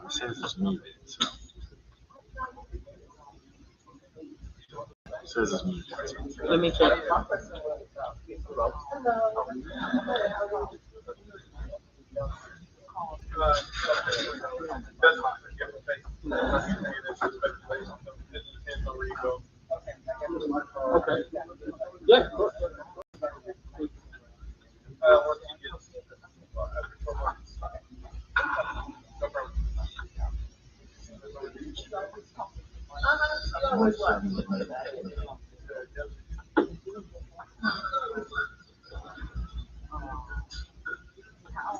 It says it's muted, so it says it's muted. Let me check. Okay. Yeah.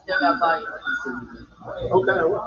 Still got volume. Okay.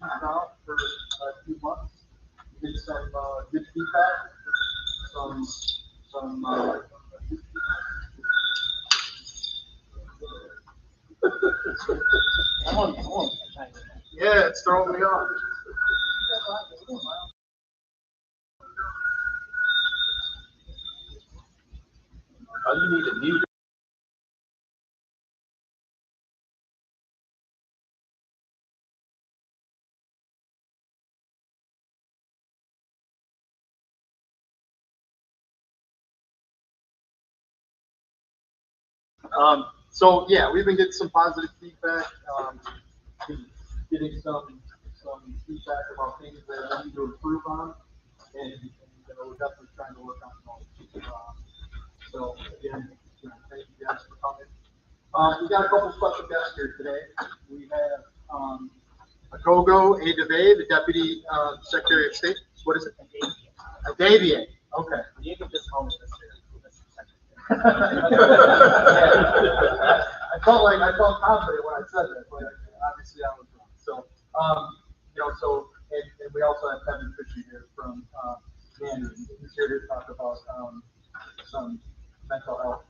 now for a few months. We did some good feedback, some yeah, it's throwing me off. Oh, you need to mute it. So yeah, we've been getting some positive feedback, getting some feedback about things that we need to improve on, and we're definitely trying to work on those. So again, thank you guys for coming. We got a couple special guests here today. We have Aghogho, Edevbie, the Deputy Secretary of State. What is it? Edevbie. Okay. You can just call me Mr. I felt confident when I said that, but obviously I was wrong. So, and we also have Kevin Fischer here from N.A.M.I. He's here to talk about some mental health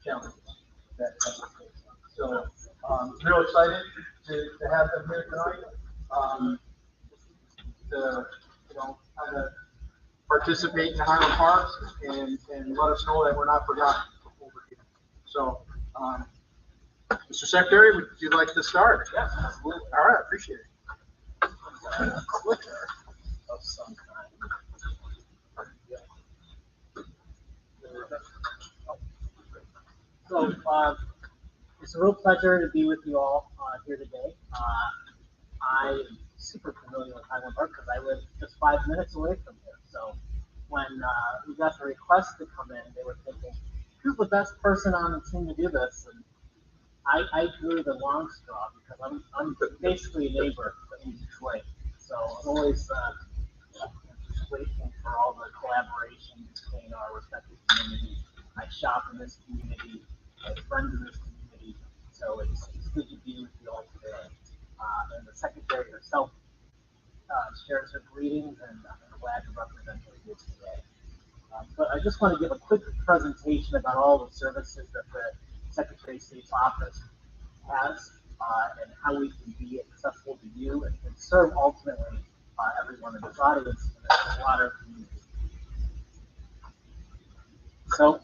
challenges that Kevin faces. So, real excited to have them here tonight. To kind of participate in Highland Parks and let us know that we're not forgotten over here. So, Mr. Secretary, would you like to start? Yeah, absolutely. All right, appreciate it. A clicker of some kind. So, it's a real pleasure to be with you all here today. I'm super familiar with Highland Park because I live just 5 minutes away from here. So when we got the request to come in, they were thinking, who's the best person on the team to do this? And I drew the long straw because I'm basically a neighbor in Detroit. So I'm always waiting for all the collaboration between our respective communities. I shop in this community, I have friends in this community. So it's good to be with you all today. And the secretary herself shares her greetings, and I'm glad to represent her here today. But I just want to give a quick presentation about all the services that the Secretary of State's office has and how we can be accessible to you and serve ultimately everyone in this audience and the broader community. So,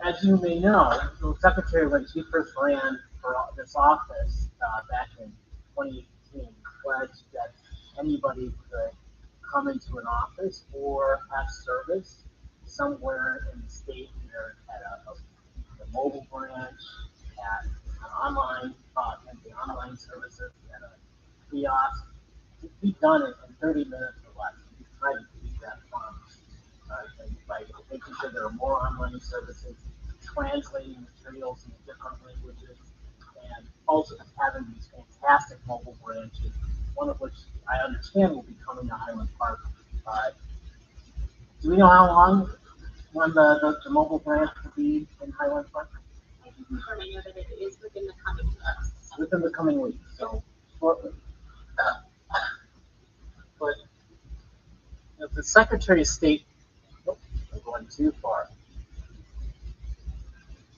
as you may know, the Secretary, when she first ran for this office back in 2018, pledged that anybody could come into an office or have service somewhere in the state, either at a mobile branch, at an online, the online services, at a kiosk, to be done in 30 minutes or less. We try to keep that promise by making sure there are more online services, translating materials into different languages, and also having these fantastic mobile branches, one of which I understand will be coming to Highland Park. Do we know how long when the mobile branch will be in Highland Park? I can confirm I know that it is within the coming weeks. Within the coming weeks, so shortly. But the Secretary of State, I'm going too far.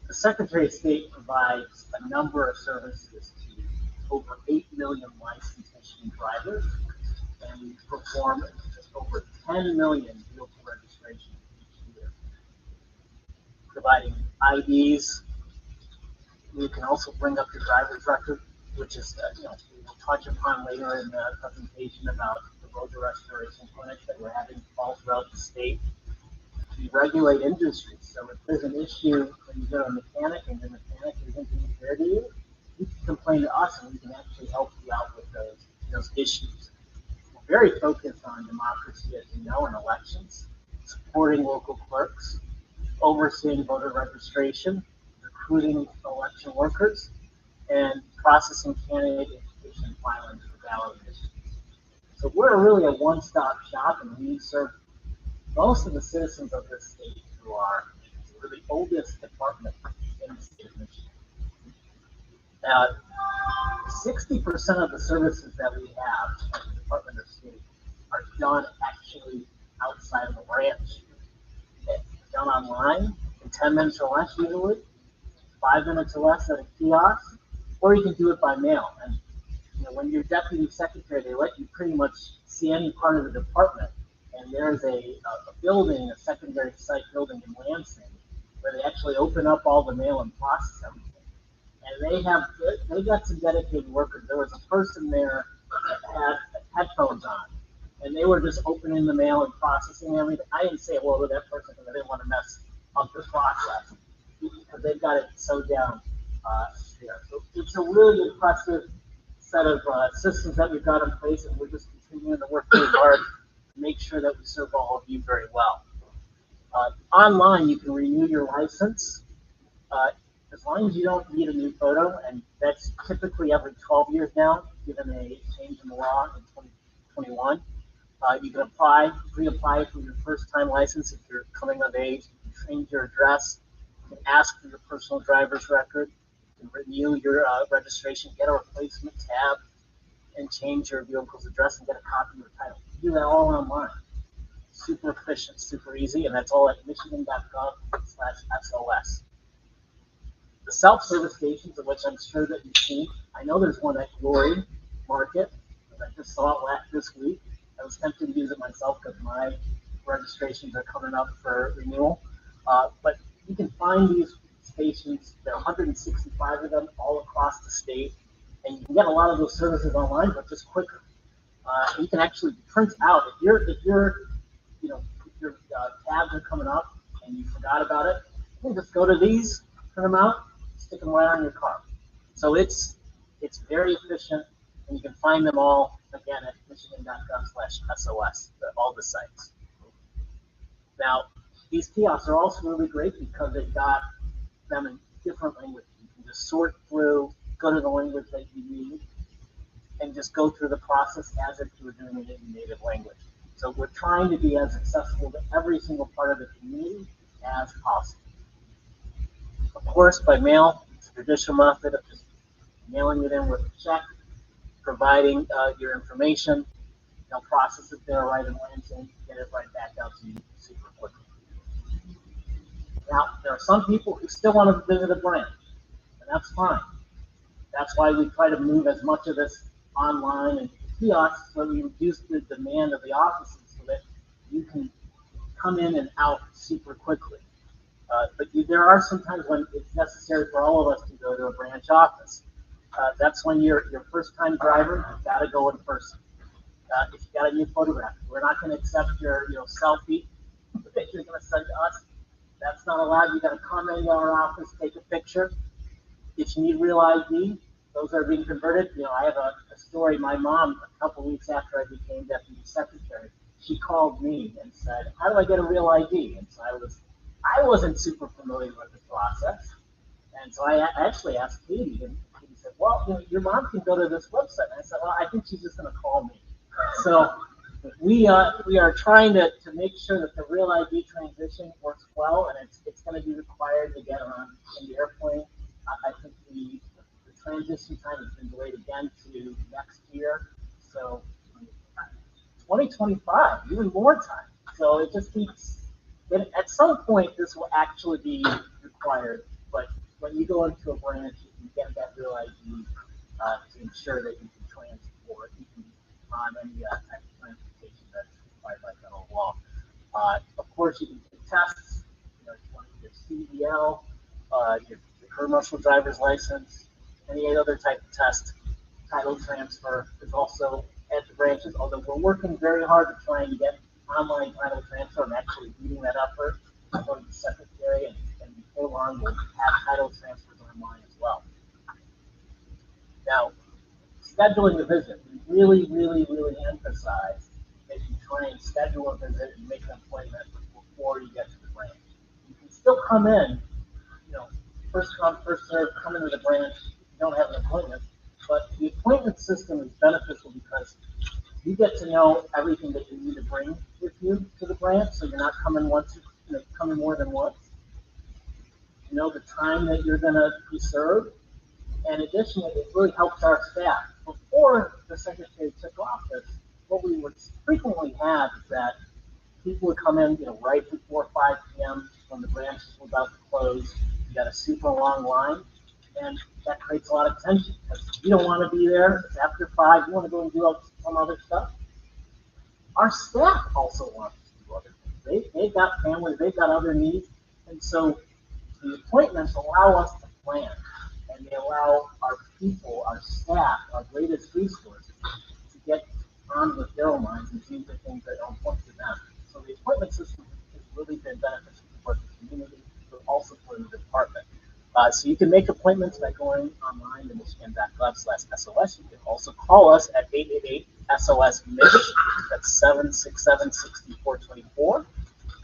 The Secretary of State provides a number of services to over 8 million licensed Michigan drivers, and we perform just over 10 million vehicle registrations each year, providing IDs. You can also bring up your driver's record, which is, we will touch upon later in the presentation about the road restoration clinics that we're having all throughout the state. We regulate industries, so if there's an issue when you go to a mechanic and the mechanic isn't being fair to you, you can complain to us and we can actually help you out with those issues. We're very focused on democracy, as you know, in elections, supporting local clerks, overseeing voter registration, recruiting election workers, and processing candidate application filings for ballot initiatives. So we're really a one-stop shop, and we serve most of the citizens of this state through the oldest department in the state of Michigan. The 60% of the services that we have at the Department of State are done actually outside of the branch. It's done online in 10 minutes or less usually, 5 minutes or less at a kiosk, or you can do it by mail. And when you're deputy secretary, they let you pretty much see any part of the department. And there's a building, a secondary site building in Lansing, where they actually open up all the mail and process everything. And they got some dedicated workers. There was a person there that had headphones on, and they were just opening the mail and processing everything. I didn't say hello to that person because I didn't want to mess up the process, because they've got it so down there. So it's a really impressive set of systems that we've got in place, and we're just continuing to work really hard to make sure that we serve all of you very well. Online, you can renew your license as long as you don't need a new photo, and that's typically every 12 years now, given a change in the law in 2021. You can reapply for your first-time license if you're coming of age. You can change your address. You can ask for your personal driver's record. You can renew your registration, get a replacement tab, and change your vehicle's address and get a copy of your title. You do that all online. Super efficient, super easy, and that's all at michigan.gov/SOS. The self-service stations, of which I'm sure that you've seen. I know there's one at Glory Market, and I just saw it this week. I was tempted to use it myself because my registrations are coming up for renewal. But you can find these stations. There are 165 of them all across the state, and you can get a lot of those services online, but just quicker. You can actually print out if your tabs are coming up and you forgot about it. You can just go to these, print them out, stick them right on your car. So it's very efficient, and you can find them all again at michigan.gov/SOS, all the sites. Now, these kiosks are also really great because they've got them in different languages. You can just sort through, go to the language that you need, and just go through the process as if you were doing it in native language. So we're trying to be as accessible to every single part of the community as possible. Of course, by mail, it's a traditional method of just mailing it in with a check, providing your information. They'll process it there right in Lansing, get it right back out to you super quickly. Now, there are some people who still want to visit a branch, and that's fine. That's why we try to move as much of this online and kiosks, so we reduce the demand of the offices so that you can come in and out super quickly. But there are some times when it's necessary for all of us to go to a branch office. That's when you're first-time driver, you've got to go in person. If you got a new photograph, we're not going to accept your selfie that you're going to send to us. That's not allowed. You got to come into our office, take a picture. If you need real ID, those are being converted. I have a story. My mom, a couple weeks after I became deputy secretary, she called me and said, "How do I get a real ID?" And so I wasn't super familiar with the process, and so I actually asked Katie, and Katie said, "Well, your mom can go to this website." And I said, "Well, I think she's just going to call me." So we are trying to make sure that the real ID transition works well, and it's going to be required to get on the airplane. I think the transition time has been delayed again to next year, so 2025, even more time. So it just keeps. At some point, this will actually be required, but when you go into a branch, you get that real ID to ensure that you can transport, you can be on any type of transportation that's required by federal law. Of course, you can take tests. If you want to get CDL, your commercial driver's license, any other type of test. Title transfer is also at the branches, although we're working very hard to try and get online title transfer. I'm actually leading that effort for the secretary, and before long we'll have title transfers online as well. Now, scheduling the visit, we really, really, really emphasize that you try and schedule a visit and make an appointment before you get to the branch. You can still come in, first come, first serve, come into the branch if you don't have an appointment, but the appointment system is beneficial because you get to know everything that you need to bring with you to the branch, so you're not coming coming more than once. You know the time that you're going to be served, And additionally, it really helps our staff. Before the secretary took office, what we would frequently have is that people would come in, right before 5 p.m. when the branches were about to close. You got a super long line, and that creates a lot of tension because you don't want to be there. It's after 5. You want to go and do some other stuff. Our staff also wants to do other things. They've got families, they've got other needs, and so the appointments allow us to plan, and they allow our people, our staff, our greatest resources to get on with their own minds and do the things that are important to them. So the appointment system has really been beneficial for the community, but also for the department. So you can make appointments by going online to michigan.gov/SOS. You can also call us at 888-SOS-MISH. That's 767-6424,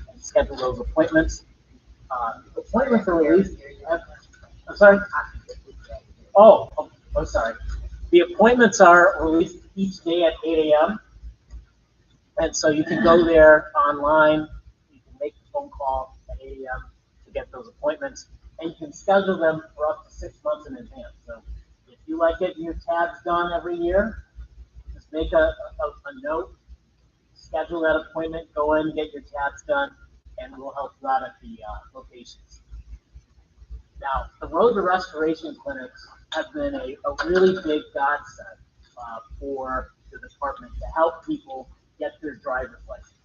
and schedule those appointments. Appointments are released. I'm sorry. I'm sorry. The appointments are released each day at 8 a.m. And so you can go there online. You can make the phone call at 8 a.m. to get those appointments, and you can schedule them for up to 6 months in advance. So if you like getting your tabs done every year, just make a note, schedule that appointment, go in, get your tabs done, and we'll help you out at the locations. Now, the road to restoration clinics have been a really big godsend for the department to help people get their driver's license.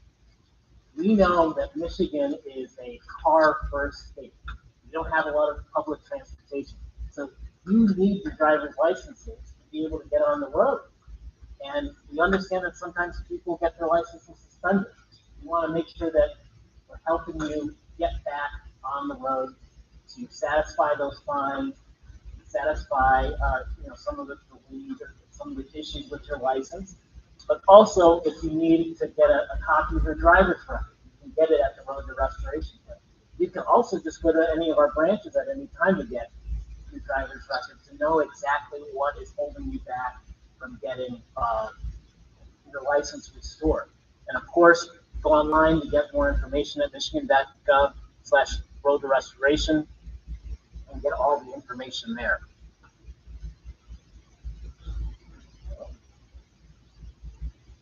We know that Michigan is a car-first state. We don't have a lot of public transportation. So you need your driver's licenses to be able to get on the road. And we understand that sometimes people get their licenses suspended. We want to make sure that we're helping you get back on the road to satisfy those fines, satisfy some of the weeds or some of the issues with your license. But also, if you need to get a copy of your driver's record, you can get it at the Road to Restoration Clinic. You can also just go to any of our branches at any time to get your driver's record to know exactly what is holding you back from getting your license restored. And of course, go online to get more information at michigan.gov/road to restoration and get all the information there.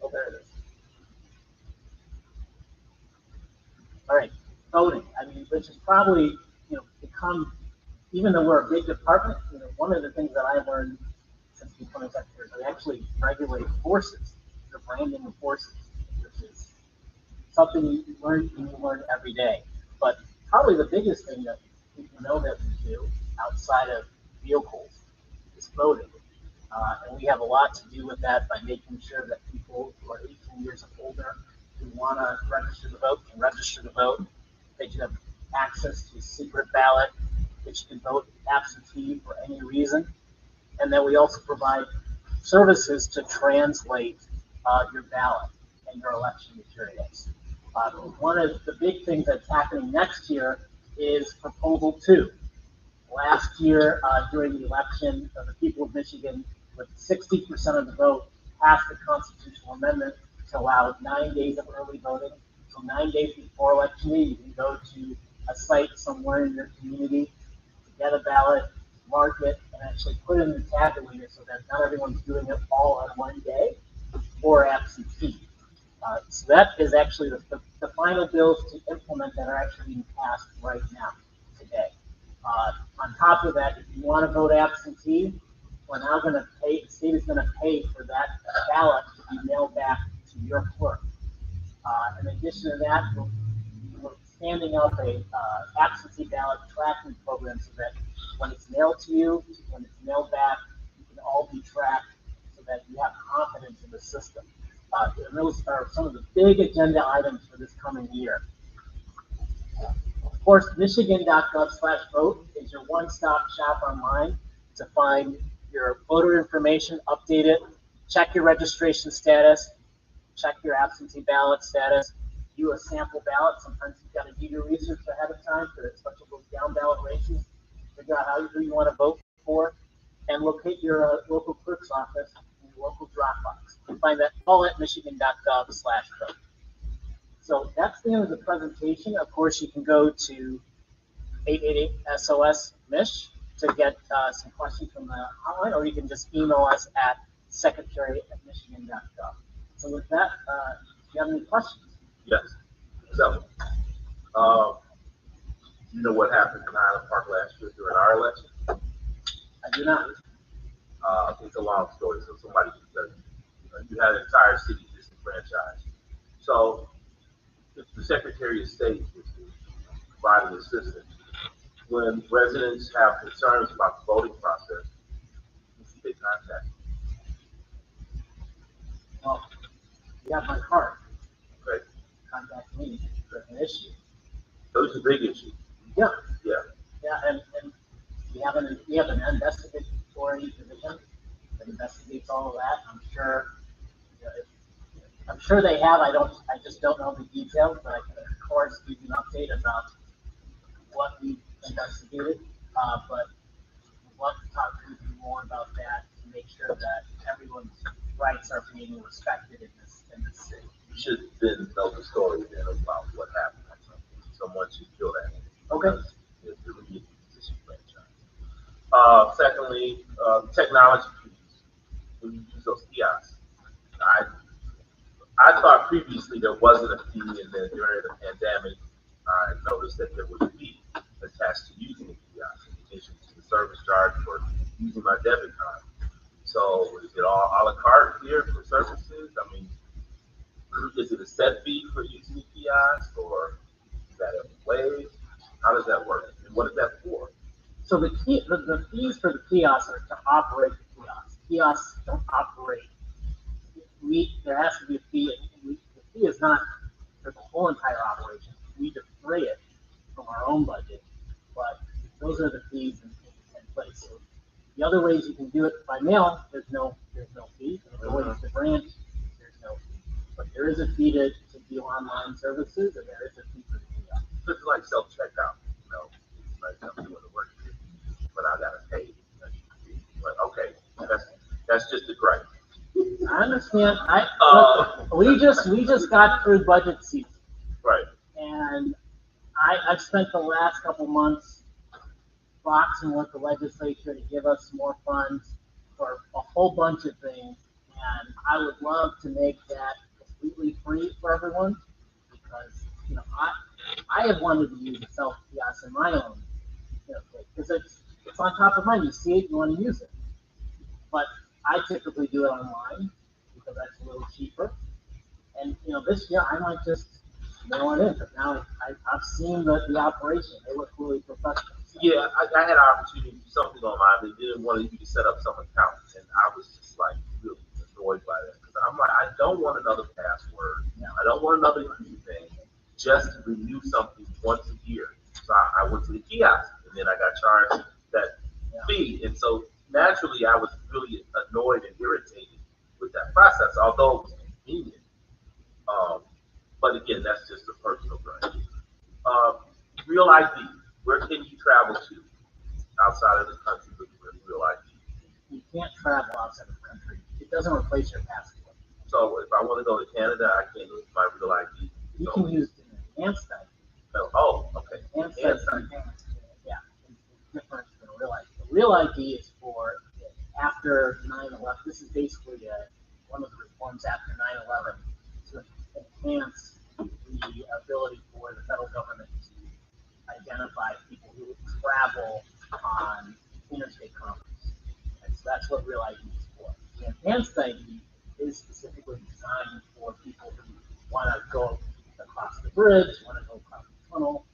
Oh, there it is. All right, voting. I mean, which is probably become, even though we're a big department, one of the things that I learned since becoming secretary is they actually regulate horses, the branding of horses, which is something you learn every day. But probably the biggest thing that people know that we do outside of vehicles is voting. And we have a lot to do with that by making sure that people who are 18 years and older who want to register to vote can register to vote. They should have access to a secret ballot, which you can vote absentee for any reason. And then we also provide services to translate your ballot and your election materials. One of the big things that's happening next year is Proposal 2. Last year, during the election, the people of Michigan, with 60% of the vote, passed a constitutional amendment to allow 9 days of early voting. So 9 days before election day, you can go to a site somewhere in your community to get a ballot, mark it, and actually put it in the tabulator so that not everyone's doing it all on one day or absentee. So that is actually the final bills to implement that are actually being passed right now, today. On top of that, if you want to vote absentee, we're now going to pay, the state is going to pay for that ballot to be mailed back to your clerk. In addition to that, we're standing up a absentee ballot tracking program so that when it's mailed to you, when it's mailed back, you can all be tracked so that you have confidence in the system. And those are some of the big agenda items for this coming year. Of course, michigan.gov/vote is your one-stop shop online to find your voter information, update it, check your registration status, check your absentee ballot status, do a sample ballot. Sometimes you've got to do your research ahead of time for especially those down ballot races, figure out who you want to vote for, and locate your local clerk's office in your local drop box. You can find that all at michigan.gov/vote. So that's the end of the presentation. Of course, you can go to 888-SOS-MISH to get some questions from the hotline, or you can just email us at secretary@michigan.gov. So with that, do you have any questions? Yes. So, you know what happened in Highland Park last year during our election? I do not. It's a long story, so somebody can tell you. You had an entire city disenfranchised. So, if the Secretary of State is providing assistance, when residents have concerns about the voting process, who should they contact? Well, you have my card. Okay, Contact me if there's an issue. so it's a big issue. Yeah, Yeah. yeah, and we have an investigatory division that investigates all of that. I'm sure, I'm sure they have. I just don't know the details, but I can of course give you an update about what we investigated. But we'd love to talk to you more about that to make sure that everyone's rights are being respected in this city. You should then know the story then about what happened. Someone should kill that. Okay. It's the really disenfranchised. Secondly, technology fees. When you use those kiosks, I thought previously there wasn't a fee, and then during the pandemic, I noticed that there was a fee attached to using a kiosk in addition to the service charge for using my debit card. So is it all a la carte here for services? I mean, is it a set fee for using a kiosk, or is that a waive? How does that work? And what is that for? So the fees for the kiosks are to operate the kiosks. Kiosks don't operate. There has to be a fee. The fee is not for the whole entire operation. We defray it from our own budget, but those are the fees in place. So the other ways you can do it by mail, there's no fee. And the ways to branch, there's no fee. But there is a fee to do online services, and there is a fee for the kiosk. It's like self-checkout, it's like I'm doing the work, but I gotta pay. But okay, that's just a gripe. I understand. We just got through budget season. Right. And I've spent the last couple months boxing with the legislature to give us more funds for a whole bunch of things. And I would love to make that completely free for everyone because, I have wanted to use a self kiosk in my own, because it's on top of mine. You see it, you want to use it. But I typically do it online because that's a little cheaper. And this year I might just mail it in. But now I've seen the operation. They look really professional. So. Yeah, I had an opportunity to do something online. They didn't want you to set up some account, and I was just like really annoyed by that because I'm like, I don't want another password. No. I don't want another thing. Just to renew something once a year. So I went to the kiosk, and then I got charged that fee, and so naturally I was really annoyed and irritated with that process, although it was convenient. But again, that's just a personal gripe. Real ID. Where can you travel to outside of the country with real ID? You can't travel outside of the country. It doesn't replace your passport. So if I want to go to Canada, I can't use my real ID. You can use an enhanced ID. Oh, okay. Enhanced ID. Yeah, it's different than a real ID. The real ID is for after 9/11. This is basically one of the reforms after 9/11 to enhance the ability for the federal government to identify people who travel on interstate commerce. And so that's what real ID is for. The enhanced ID is specifically designed for people who want to go across the bridge, want to go across the tunnel.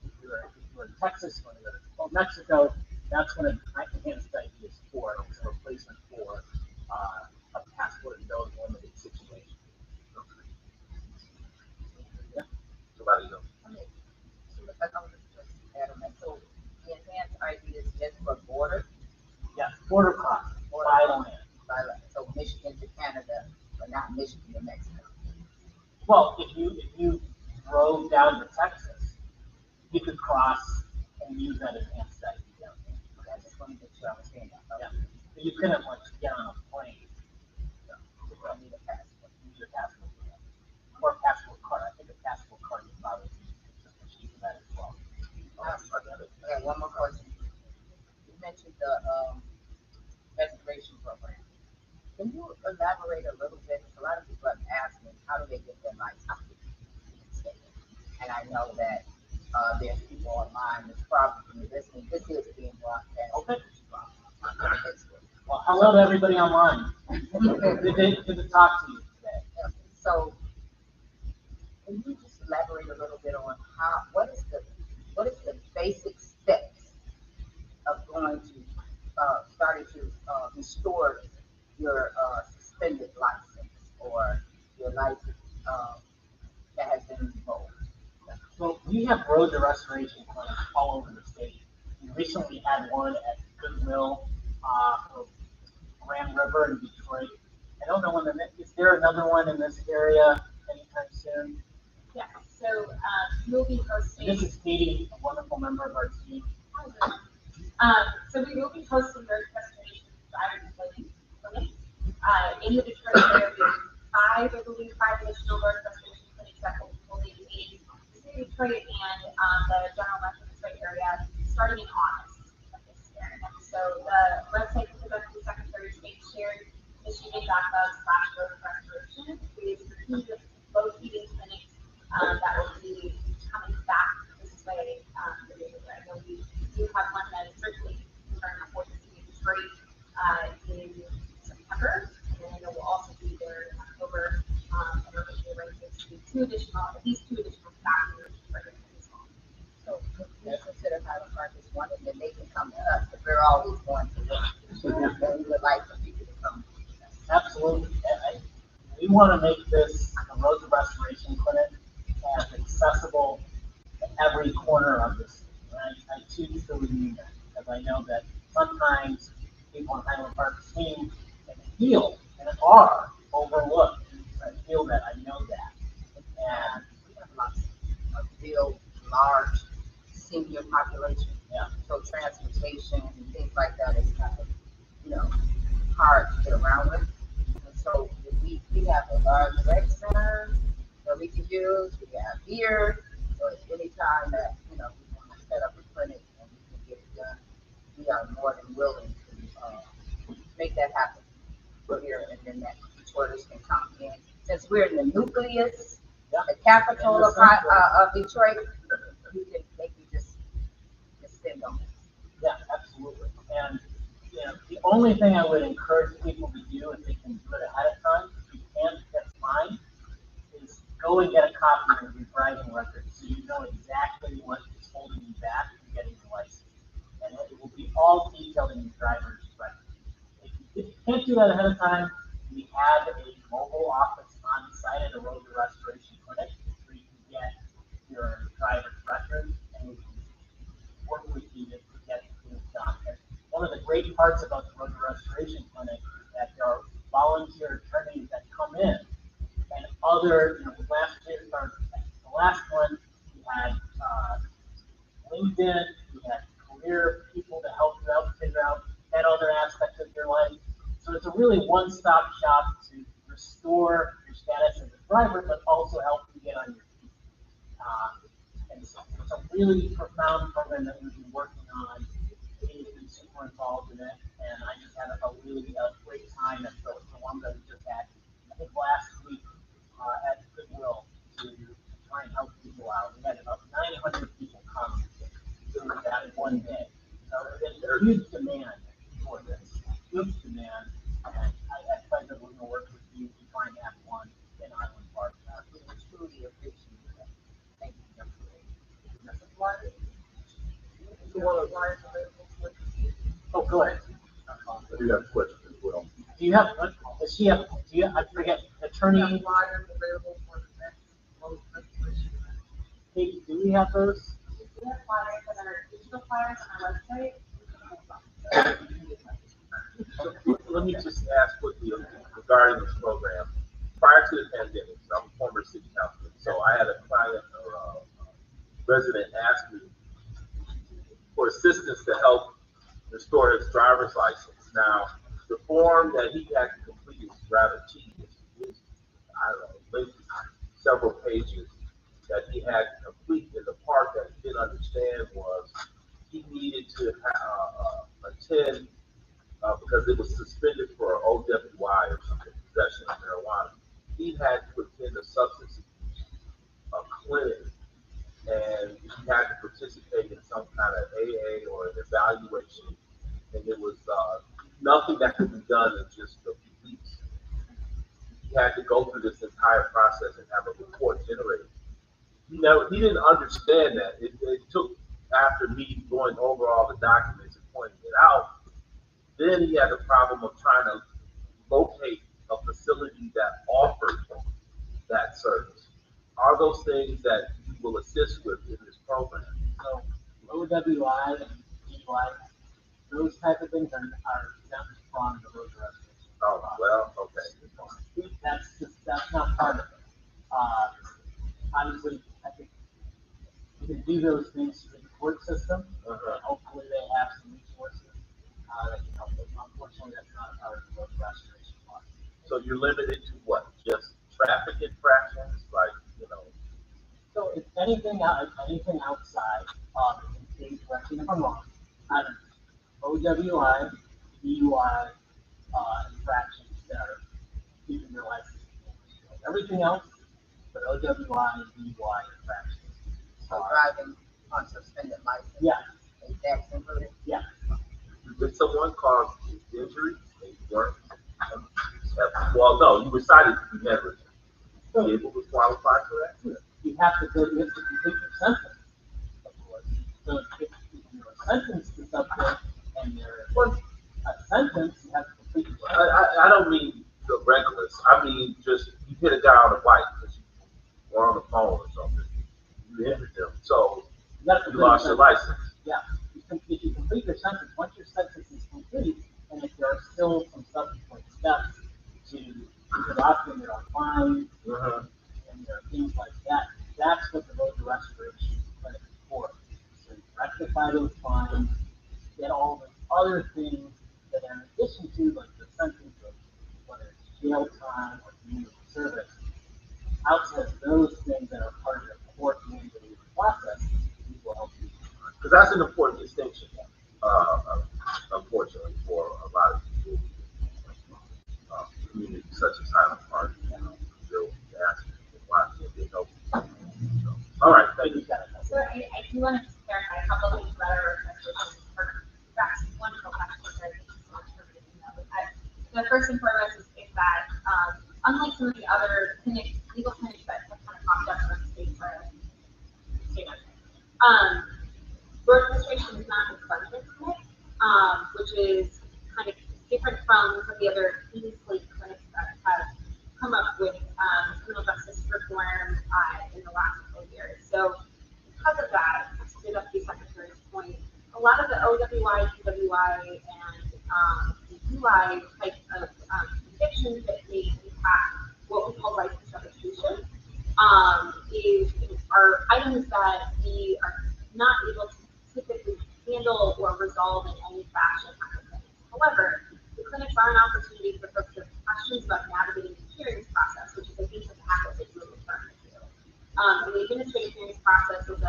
If you're in Texas, you want to go to Mexico, that's what an enhanced ID is for. It's a replacement for a passport in those limited situations. Yeah. Somebody else. So the enhanced ID is just for border, Yeah, border crossing, by land. so Michigan to Canada, but not Michigan to Mexico. Well, if you drove down to Texas, you could cross and use that enhanced ID down there. Okay, I just want to make sure I understand that. Yeah. But you couldn't get on a plane. You don't need a passport. Use your passport. Or a passport card. I think a passport card is probably cheaper than that as well. Okay, one more question. mentioned the, restoration program. Can you elaborate a little bit? A lot of people have asked me, how do they get their license in the state? And I know that, there's people online that's probably listening. This is being broadcast. Okay. Facebook. Well, hello to everybody online. Good to talk to you today. So, can you just elaborate a little bit on what is the basic steps of going to, starting to, restore your, suspended license or your license, that has been revoked? Well, we have road restoration clinics all over the state. We recently had one at Goodwill, Grand River in Detroit. I don't know is there another one in this area anytime soon? Yeah, so, we'll be hosting. This is Katie, a wonderful member of our team. So we will be hosting road restoration driver training clinics. In the Detroit area, we have five additional road restoration clinics that will be in the city of Detroit and, the general metro Detroit area, starting in August of this year. And so the website for the Deputy Secretary of State shared Michigan.gov/road restoration is the key locating clinics, that will be coming back this way. I know we do have one that is virtually starting for the city of Detroit, in September, and then I know we'll also be there in October, and we're making arrangements to do at least two additional factors for the as well. So, you consider Highland Park as one, and then they can come to us, but we're always going to them. And we would like for people to come. Absolutely. We want to make this a road restoration clinic as accessible to every corner of the city. And I choose to mean that because I know that sometimes people in Highland Park seem and feel and are overlooked. I feel that, I know that. And We have lots of real large senior population. yeah, So transportation and things like that is kind of, hard to get around with. And so we have a large rec center that we can use. We have here. So at any time that, we want to set up a clinic and we can get it done, we are more than willing to, make that happen. We're here and then that Detroiters can come in. Since we're in the nucleus, yeah. the capital of Detroit, they can just send them. Yeah, absolutely. And the only thing I would encourage people to do if they can do it ahead of time, if you can't, that's fine, is go and get a copy of your driving record so you know exactly what is holding you back from getting your license. And it will be all detailed in your driver's record. If you can't do that ahead of time, we have a mobile office on site at a road restoration clinic where you can get your driver's record and we can work with you to get things done. And one of the great parts about the road restoration clinic is that there are volunteer attorneys that come in, and other, the last one, we had LinkedIn, we had career people to help you out, figure out that other aspect of your life. So it's a really one-stop shop to restore your status as a driver, but also help you get on your feet. And so it's a really profound program that we've been working on. He's been super involved in it, and I just had a really great time at the one that we just had, I think last week at Goodwill to try and help people out. We had about 900 people come during that one day. So there's a huge demand for this, huge demand, and I had pleasure to work with you to try and have one in Highland Park. We truly appreciate that. Thank you, Dr. Ray. Oh, go ahead. I do have a question as well. Do you have, does she have, I forget, attorney? Flyers available for the next road restoration. Kate, do we have those? We have flyers that are digital flyers on our website. Let me just ask quickly regarding this program. Prior to the pandemic, so I'm a former city councilman, so I had a client or a resident ask me for assistance to help restore his driver's license. Now, the form that he had to complete is rather tedious. It's, I don't know, maybe several pages that he had to complete. And the part that he didn't understand was he needed to have a attend, because it was suspended for OWI or something, possession of marijuana. He had to attend a substance abuse clinic, and he had to participate in some kind of AA or an evaluation, and it was nothing that could be done in just a few weeks. He had to go through this entire process and have a report generated. He didn't understand that. It took, after me going over all the documents and pointing it out, then he had the problem of trying to locate a facility that offered that service. Are those things that you will assist with in this program? So OWI and DUI, those type of things are exempt from the road restoration. Oh, well, okay. That's not part of it. Obviously, I think you can do those things through the court system. Hopefully they have some resources that can help them. Unfortunately, that's not part of the road restoration law. So you're limited to what? Just traffic infractions, like, So if anything outside, in correct me if I'm wrong, either OWI, DUI, infractions that are keeping your license. Everything else, but OWI and DUI infractions. So driving on suspended license. Yeah, That's included. yeah. did someone cause injury? And you weren't, well, no, you were cited to be negligent. So You able to qualify for that? you have to complete your sentence, of course. So if you're sentenced to something and you're a sentence, you have to complete your sentence. I don't mean the regulars. I mean just you hit a guy on a bike because you were on the phone or something. You injured them, so you lost your license. Yeah. If you complete your sentence, once your sentence is complete, and if there are still some subsequent steps to document your fines and there are things like that, that's what the road restoration clinic is for. So you rectify those fines, get all the other things that are in addition to like the sentence of whether it's jail time or community service. Outside of those things that are part of the court mandated process, we will help you. Because that's an important distinction, unfortunately, for a lot of people, communities such as Highland Park, Bill, asking why can't they help? So, all right, thank you. So I do want to just clarify a couple of things about our restoration. That's wonderful questions. I thank you so much for raising those. The first and foremost is that unlike some of the other clinics, legal clinics that have kind of popped up in our state, road restoration is not a judgment clinic, which is kind of different from some of the other clean slate clinics that have come up with criminal justice reform in the last couple of years. So because of that, to the Deputy Secretary's point, a lot of the OWI, DWI, and DUI type of convictions that may impact what we call license revocation are items that we are not able to typically handle or resolve in any fashion. However, the clinics are an opportunity for folks to have questions about navigating the hearings process, which is a piece of the packet that you were referring to. And the administrative hearings process is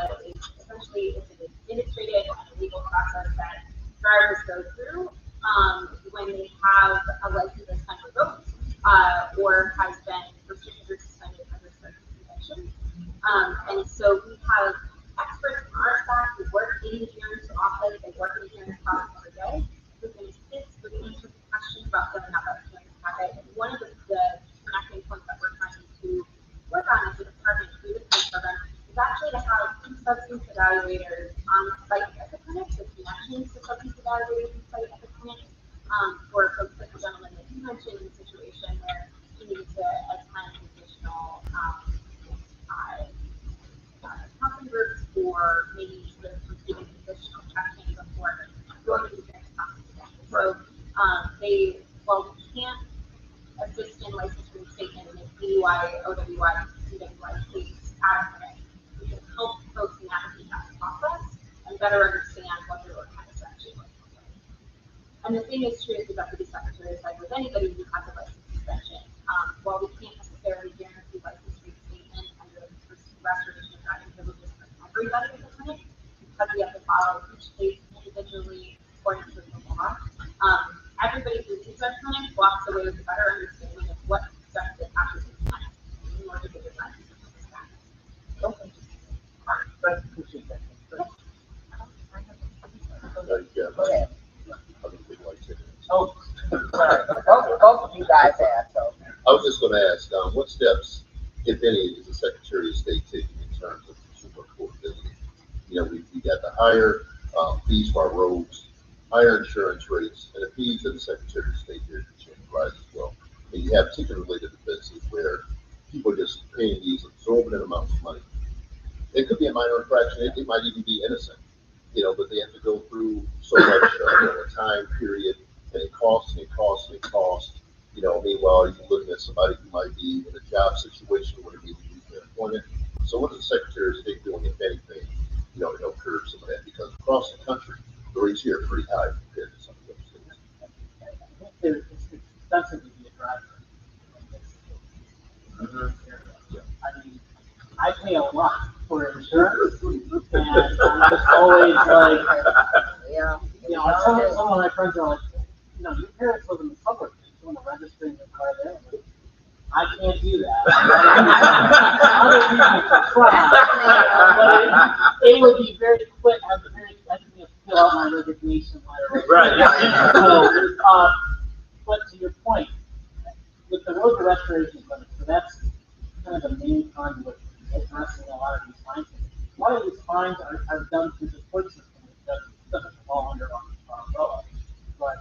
essentially it's an administrative and a legal process that drivers go through when they have a license that's been revoked or has been restricted or suspended under certain conditions. And so we have experts on our staff who work in the hearings office, they work in the hearings process every day, who can assist with answering questions about whether or not that hearings packet. And one of the connecting points that we're trying to work on as a department through the clinic program is actually to have substance evaluators on site at the clinic, with connections to substance evaluators on site at the clinic, for folks like the gentleman that you mentioned in a situation where he needed to attend additional counseling groups or maybe sort of completing additional testing before going to the hearings process again. So while we can't assist in license reinstatement in a DUI, OWI, DWI case at a clinic, we can help folks navigate that process and better understand what their organized actually looks like. And the same is true as the Deputy Secretary said with anybody who has a license suspension. While we can't necessarily guarantee license reinstatement under the restoration of driving privileges for everybody in the clinic, because we have to follow each case individually according to the local are. Everybody who leaves our clinic walks away with a better understanding of what steps they have to take in order to get their life back. Okay. I appreciate that. Go ahead. I would think like 10 minutes. Oh, Sorry, both of you guys have, so. I was just gonna ask, what steps, if any, is the Secretary of State taking in terms of consumer affordability? You know, we got the higher, fees for our roads, higher insurance rates, and the fees that the Secretary of State here continue to rise as well. And you have ticket related offenses where people are just paying these exorbitant amounts of money. It could be a minor infraction, it might even be innocent, you know, but they have to go through so much, a time period, and it costs, and it costs, and it costs. You know, meanwhile, you're looking at somebody who might be in a job situation where they need to lose their employment. So what is the Secretary of State doing, if anything, you know, to help curb some of that? Because across the country, the rates here are pretty high compared to some of the other states. I think it's expensive to be a driver. I mean, I pay a lot for insurance, and I'm just always like, Yeah. you know, some of my friends are like, you know, your parents live in the suburbs, you want to register your car there? I can't do that. Other people can try, but it would be very quick. I think I have to fill out my resignation letter. Right. So, but to your point, with the road to restoration clinic, so that's kind of the main conduit addressing a lot of these fines. A lot of these fines are done through the court system. It doesn't fall under our umbrella. But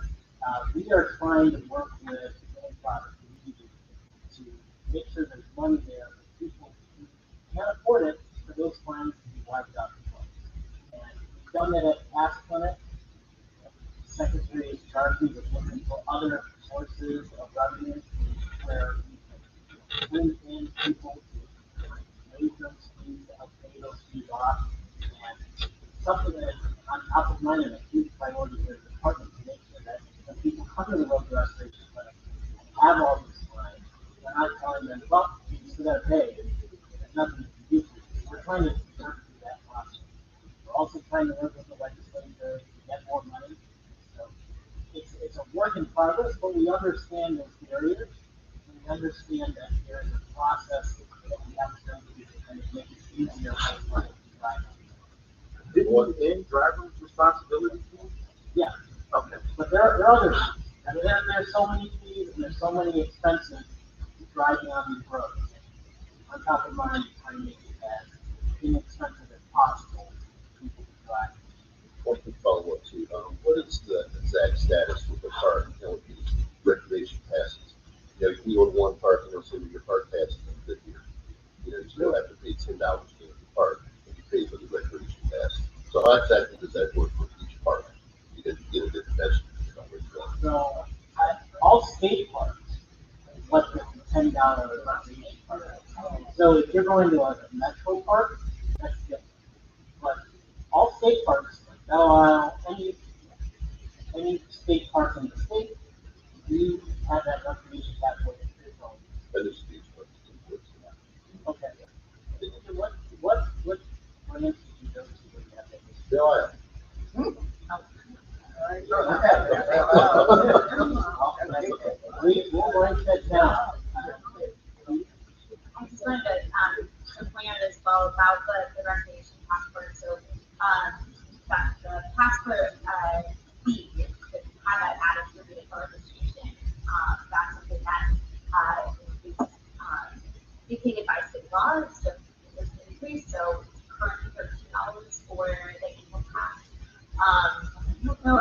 we are trying to work with the nonprofit community to make sure there's money there for people who can't afford it for those fines to be wiped out. And we've done that at past clinic. The Secretary is charged me with looking for other sources of revenue where we can bring in people to raise those fees to help pay those fees off. And something that is on top of mind and a huge priority for the department to make sure that when people come to the road to restoration clinic and have all this money, we're not telling them, well, you still gotta pay. There's nothing you can do for you. We're trying to work through that process. We're also trying to work with the legislature to get more money. So it's a work in progress, but we understand those barriers. And we understand that there is a process that we have to go through to kind of make it easier for people to drive. Didn't you end driver's responsibility? Yeah, Okay. but there are other fees. I mean, there's so many fees and there's so many expenses driving on these roads. On top of mind, trying to make it as inexpensive as possible for people to drive. One quick follow-up too, what is the exact status with the park, you know, with these recreation passes? You know, you go to one park, you know, say your park pass is $50. You know, you still have to pay $10 to get in the park, and you pay for the recreation pass. So how exactly does that work for each park? Because you get a different measure. So, all state parks, what the $10 recreation park. So if you're going to a metro park, that's different. But all state parks, that'll allow any state park in the state, you have that recreation pathway for your own. That is the expense. Okay. What branch did you go to when you had that? Still, I We'll write that down. I just wanted to point out as well about the recreation passport. So, that the passport fee, to have that added to the vehicle registration, that's something that is dictated by state law. So it's increased. So it's currently $13 for the annual pass. I don't know.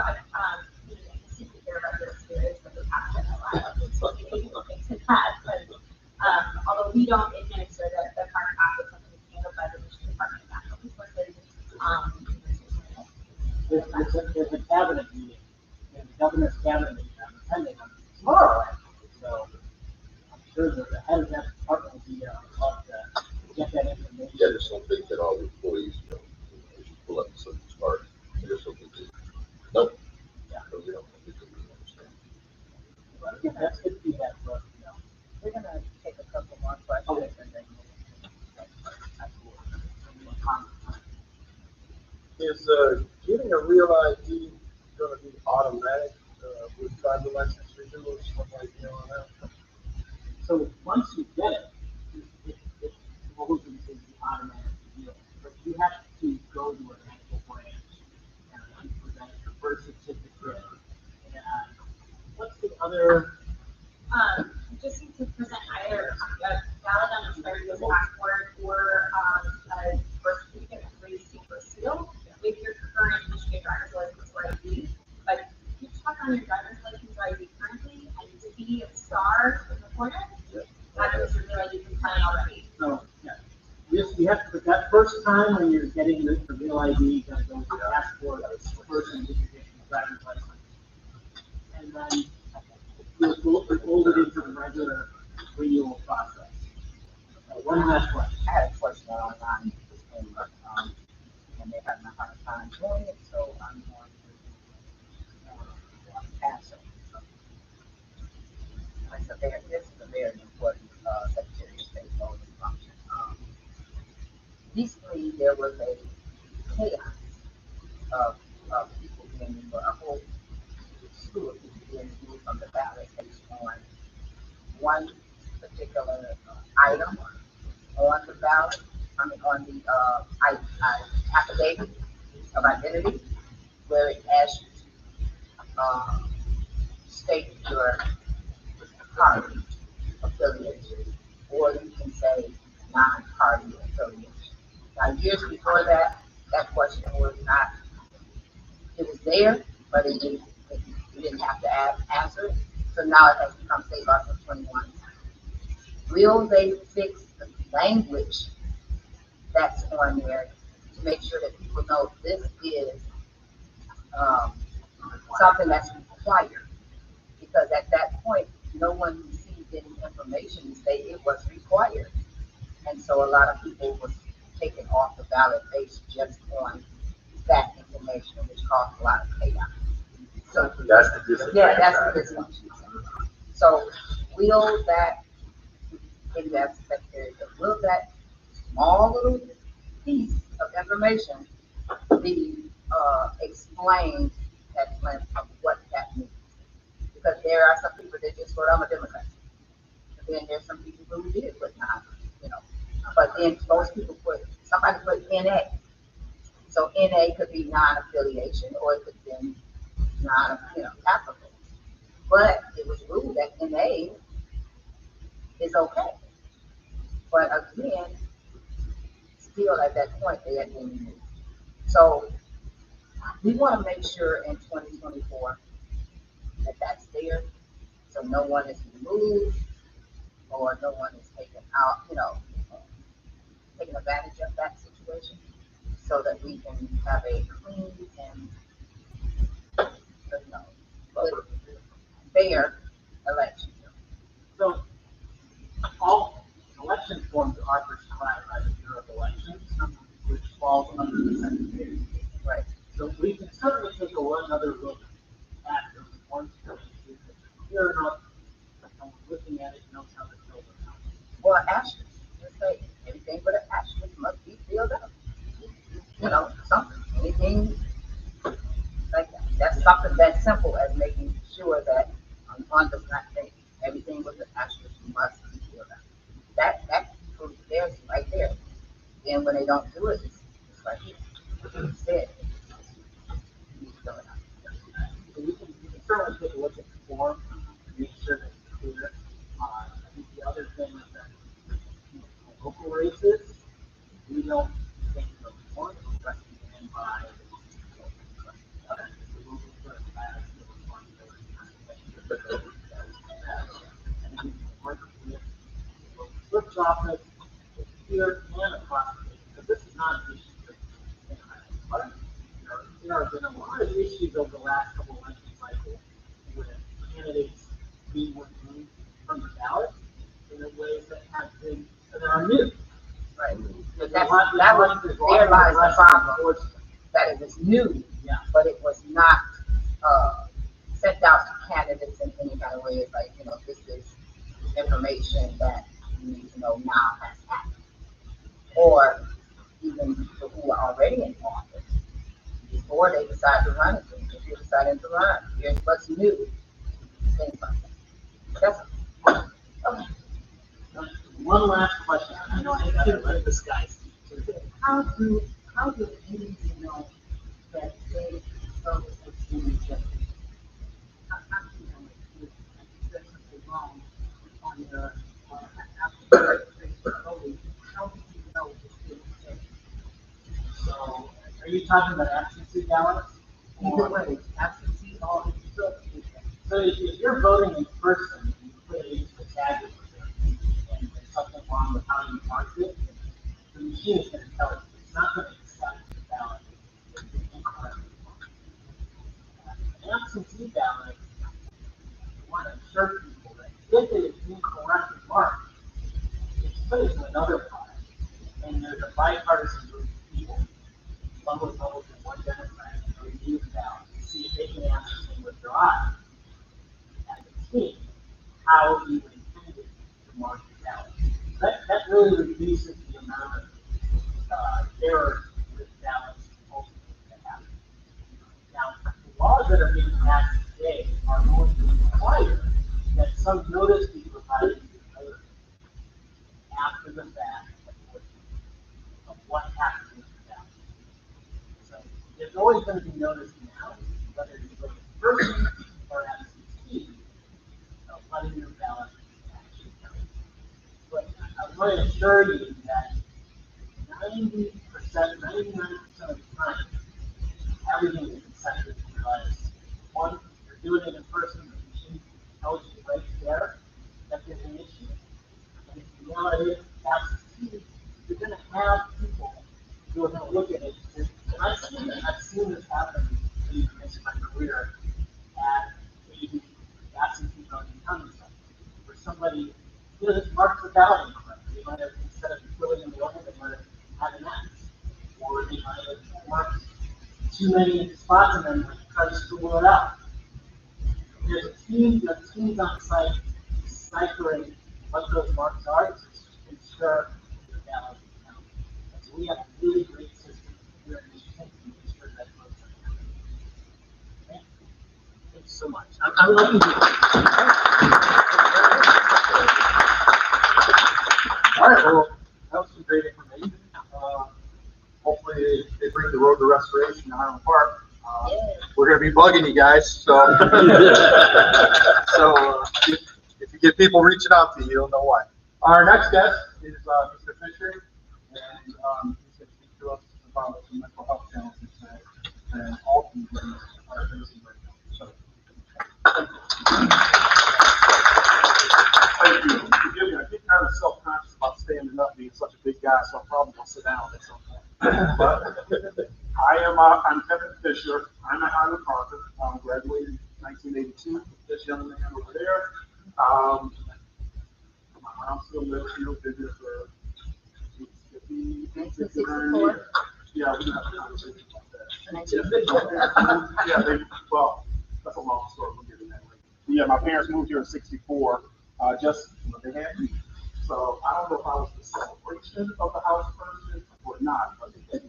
You seem to hear about your experience with the pass in Ohio. So maybe we'll get to that. But although we don't administer the current pass, it's something that's handled by the Michigan Department of Natural Resources. There's a cabinet meeting, and the governor's cabinet meeting, I'm attending on tomorrow, actually. So I'm sure that the head of that department will be there. I'd love to get that information. Yeah, there's some things that all the employees, you know, as you pull up in some of these parks, there's some things that, nope. Yeah. Because they don't really understand. But yeah, that's good feedback for us, you know. We're gonna take a couple more questions and then. Absolutely. Is getting a real ID gonna be automatic with driver license renewals, stuff like that. So once you get it, it goes into the automatic deal. But you have to go to an actual branch and present your birth certificate. And what's the other? You just need to present either a valid unexpired US passport or a birth certificate raised for seal with your current Michigan driver's license or ID. But if you check on your driver's license or ID currently and you see a star in the corner, that means you're real ID compliant already. So yeah, you have to, that first time when you're getting the real ID, you gotta go with your passport, first and then you get your driver's license. And then you'll fold it into the regular renewal process. One last question. I had a question online, and they're having a hard time doing it, so I'm going to answer. This is a very important Secretary of State voting function. Recently, there was a chaos of people being removed, a whole slew of people being removed from the ballot based on one particular item on the ballot, on the affidavit of identity, where it asks you to state your party affiliation, or you can say non-party affiliation. Now, years before that, that question was not, it was there, but you didn't have to answer it. So now it has become State Law 21. Will they fix the language that's on there to make sure that people know this is something that's required? Because at that point, no one received any information to say it was required. And so a lot of people was taken off the ballot based just on that information, which caused a lot of chaos. So That's the disadvantage. yeah, that's the disadvantage. So will that, maybe that's the Secretary, but will that small little piece of information be explained at length of what that means? Because there are some people that just wrote, I'm a Democrat. And then there's some people who did put not, but then most people somebody put N.A. So N.A. could be non-affiliation, or it could be capital. But it was ruled that N.A. is okay. But again, still at that point, they had been removed. So we want to make sure in 2024 that that's there, so no one is removed or no one is taken out, taking advantage of that situation, so that we can have a clean and good, fair election. So all election forms are prescribed by the Bureau of Elections, which falls under the Secretary. Right. So we can certainly take another look at the forms to see if it's clear enough that someone looking at it knows how to fill them out. Well, asterisk, let's say anything but an asterisk must be filled out. Something, anything like that. That's something that simple as making sure that one does not think everything with an asterisk must be filled out. That proves theirs right there. And when they don't do it, it's right here. It's said. You need to fill it out. So you can certainly take a look at the form to make sure that it's clear. I think the other thing is that local races, we don't think the form is recommended by the local clerk as the responsibility. And we can work with the local clerk's office here and across the state, because this is not an issue that there have been a lot of issues over the last couple of election cycles with candidates being removed from the ballot in ways that have been, that are new. Right. There's That a lot- was, there's a there lot of lies the problem, that it was new, Yeah. but it was not sent out to candidates in any kind of way. It's like, this is information that you need to know now has happened. Or even people who are already in office, before they decide to run again, if you're starting to learn. Here's what's new. Things like that. That's okay. One last question. I know I gotta let this guy speak too. How do you know that they so extremely just how do you know if there's something wrong on your application? How do you know it's being checked? So, are you talking about absentee ballots? Either way, absentee or substitute. So if you're voting in person, you put it into the tabulator, and there's something wrong with how you marked it, the machine is gonna tell you, it's not gonna accept the ballot if it's incorrectly marked. An absentee ballot, you wanna assure people that if it is incorrectly marked, it's put into another file, and there's a bipartisan group of people, one Republican, one Democrat, to review the ballot, and see if they can ascertain with their eyes, as a team, how you intended to mark the ballot. That really reduces the amount of errors with ballots ultimately that happen. Now, the laws that are being passed today are going to require that some notice be provided to the voter after the fact of what happened with the ballot. So there's always going to be notice now, whether you vote in person or absentee, of letting your ballot actually count. But I want to assure you that 90%, 99% of the time, everything is accepted because, one, you're doing it in person, the machine tells you right there that there's an issue. And if you know it is absentee, you're going to have people who are going to look at it. And I've seen this happen in my career at maybe absentee voting county center, where somebody just marks the ballot incorrectly. They might have, instead of filling in the oval, they might have had an X. Or they might have marked too many spots and then try to scribble it out. There's a team on site deciphering what those marks are to ensure the ballot is counted. And so we have a really great system here in Michigan to make sure that votes are counted. Okay? Thank you so much. I'm looking to. All right, well, that was some great information. Hopefully they bring the road to restoration to Highland Park. We're gonna be bugging you guys, so if you get people reaching out to you, you'll know why. Our next guest is Mr. Fischer, and he's gonna speak to us about some mental health challenges and ultimately are facing right now. So. Thank you. Forgive me, I get kind of self-conscious about standing up being such a big guy, so I'm probably gonna sit down at some point. But I'm Kevin Fischer. I'm a Highland Parker. Graduated in 1982. This young man over there. My mom still lives here. Been here for 1964. Yeah, we have a conversation about that. Yeah, well, that's a long story. We'll get in that later. Yeah, my parents moved here in '64. Just when they had me. So I don't know if I was the celebration of the house person or not, but it's a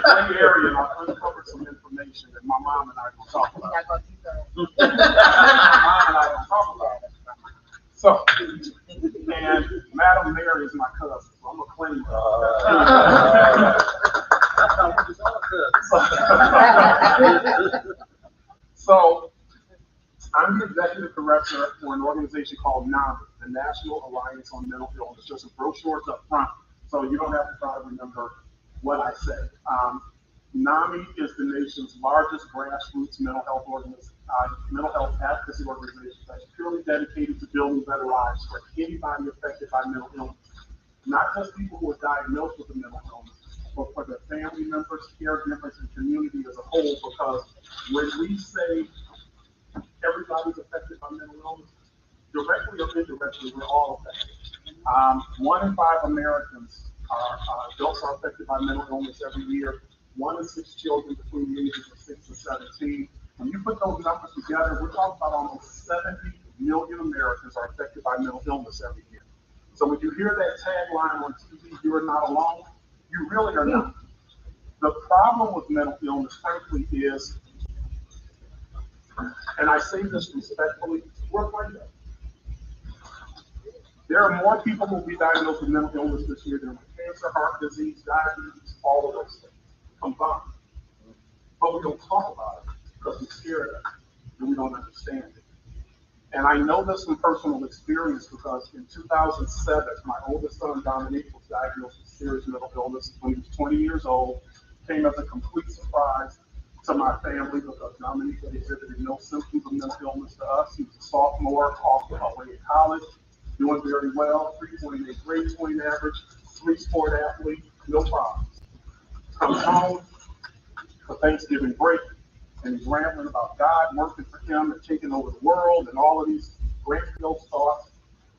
great area, and I've uncovered some information that my mom and I will talk about. My mom and I will talk about it. So, and Madam Mary is my cousin, so I'm gonna claim her. So, I'm the executive director for an organization called N.A.M.I, the National Alliance on Mental Illness. There's some brochures up front, so you don't have to try to remember what I said. N.A.M.I is the nation's largest grassroots mental health advocacy organization that's purely dedicated to building better lives for anybody affected by mental illness. Not just people who are diagnosed with a mental illness, but for their family members, caregivers, and community as a whole, because when we say everybody's affected by mental illness, directly or indirectly, we're all affected. 1 in 5 Americans adults are affected by mental illness every year. 1 in 6 children between the ages of 6 and 17. When you put those numbers together, we're talking about almost 70 million Americans are affected by mental illness every year. So when you hear that tagline on TV, "You are not alone," you really are not. The problem with mental illness, frankly, is, and I say this respectfully, we're afraid of it. There are more people who will be diagnosed with mental illness this year than with cancer, heart disease, diabetes, all of those things combined. But we don't talk about it because we're scared of it and we don't understand it. And I know this from personal experience because in 2007, my oldest son, Dominique, was diagnosed with serious mental illness when he was 20 years old. Came as a complete surprise to my family because Dominique had exhibited no symptoms of mental illness to us. He was a sophomore, off the way in college, doing very well, 3.8 grade point average, 3-sport athlete, no problems. Comes home for Thanksgiving break, and he's rambling about God working for him and taking over the world and all of these grandiose thoughts.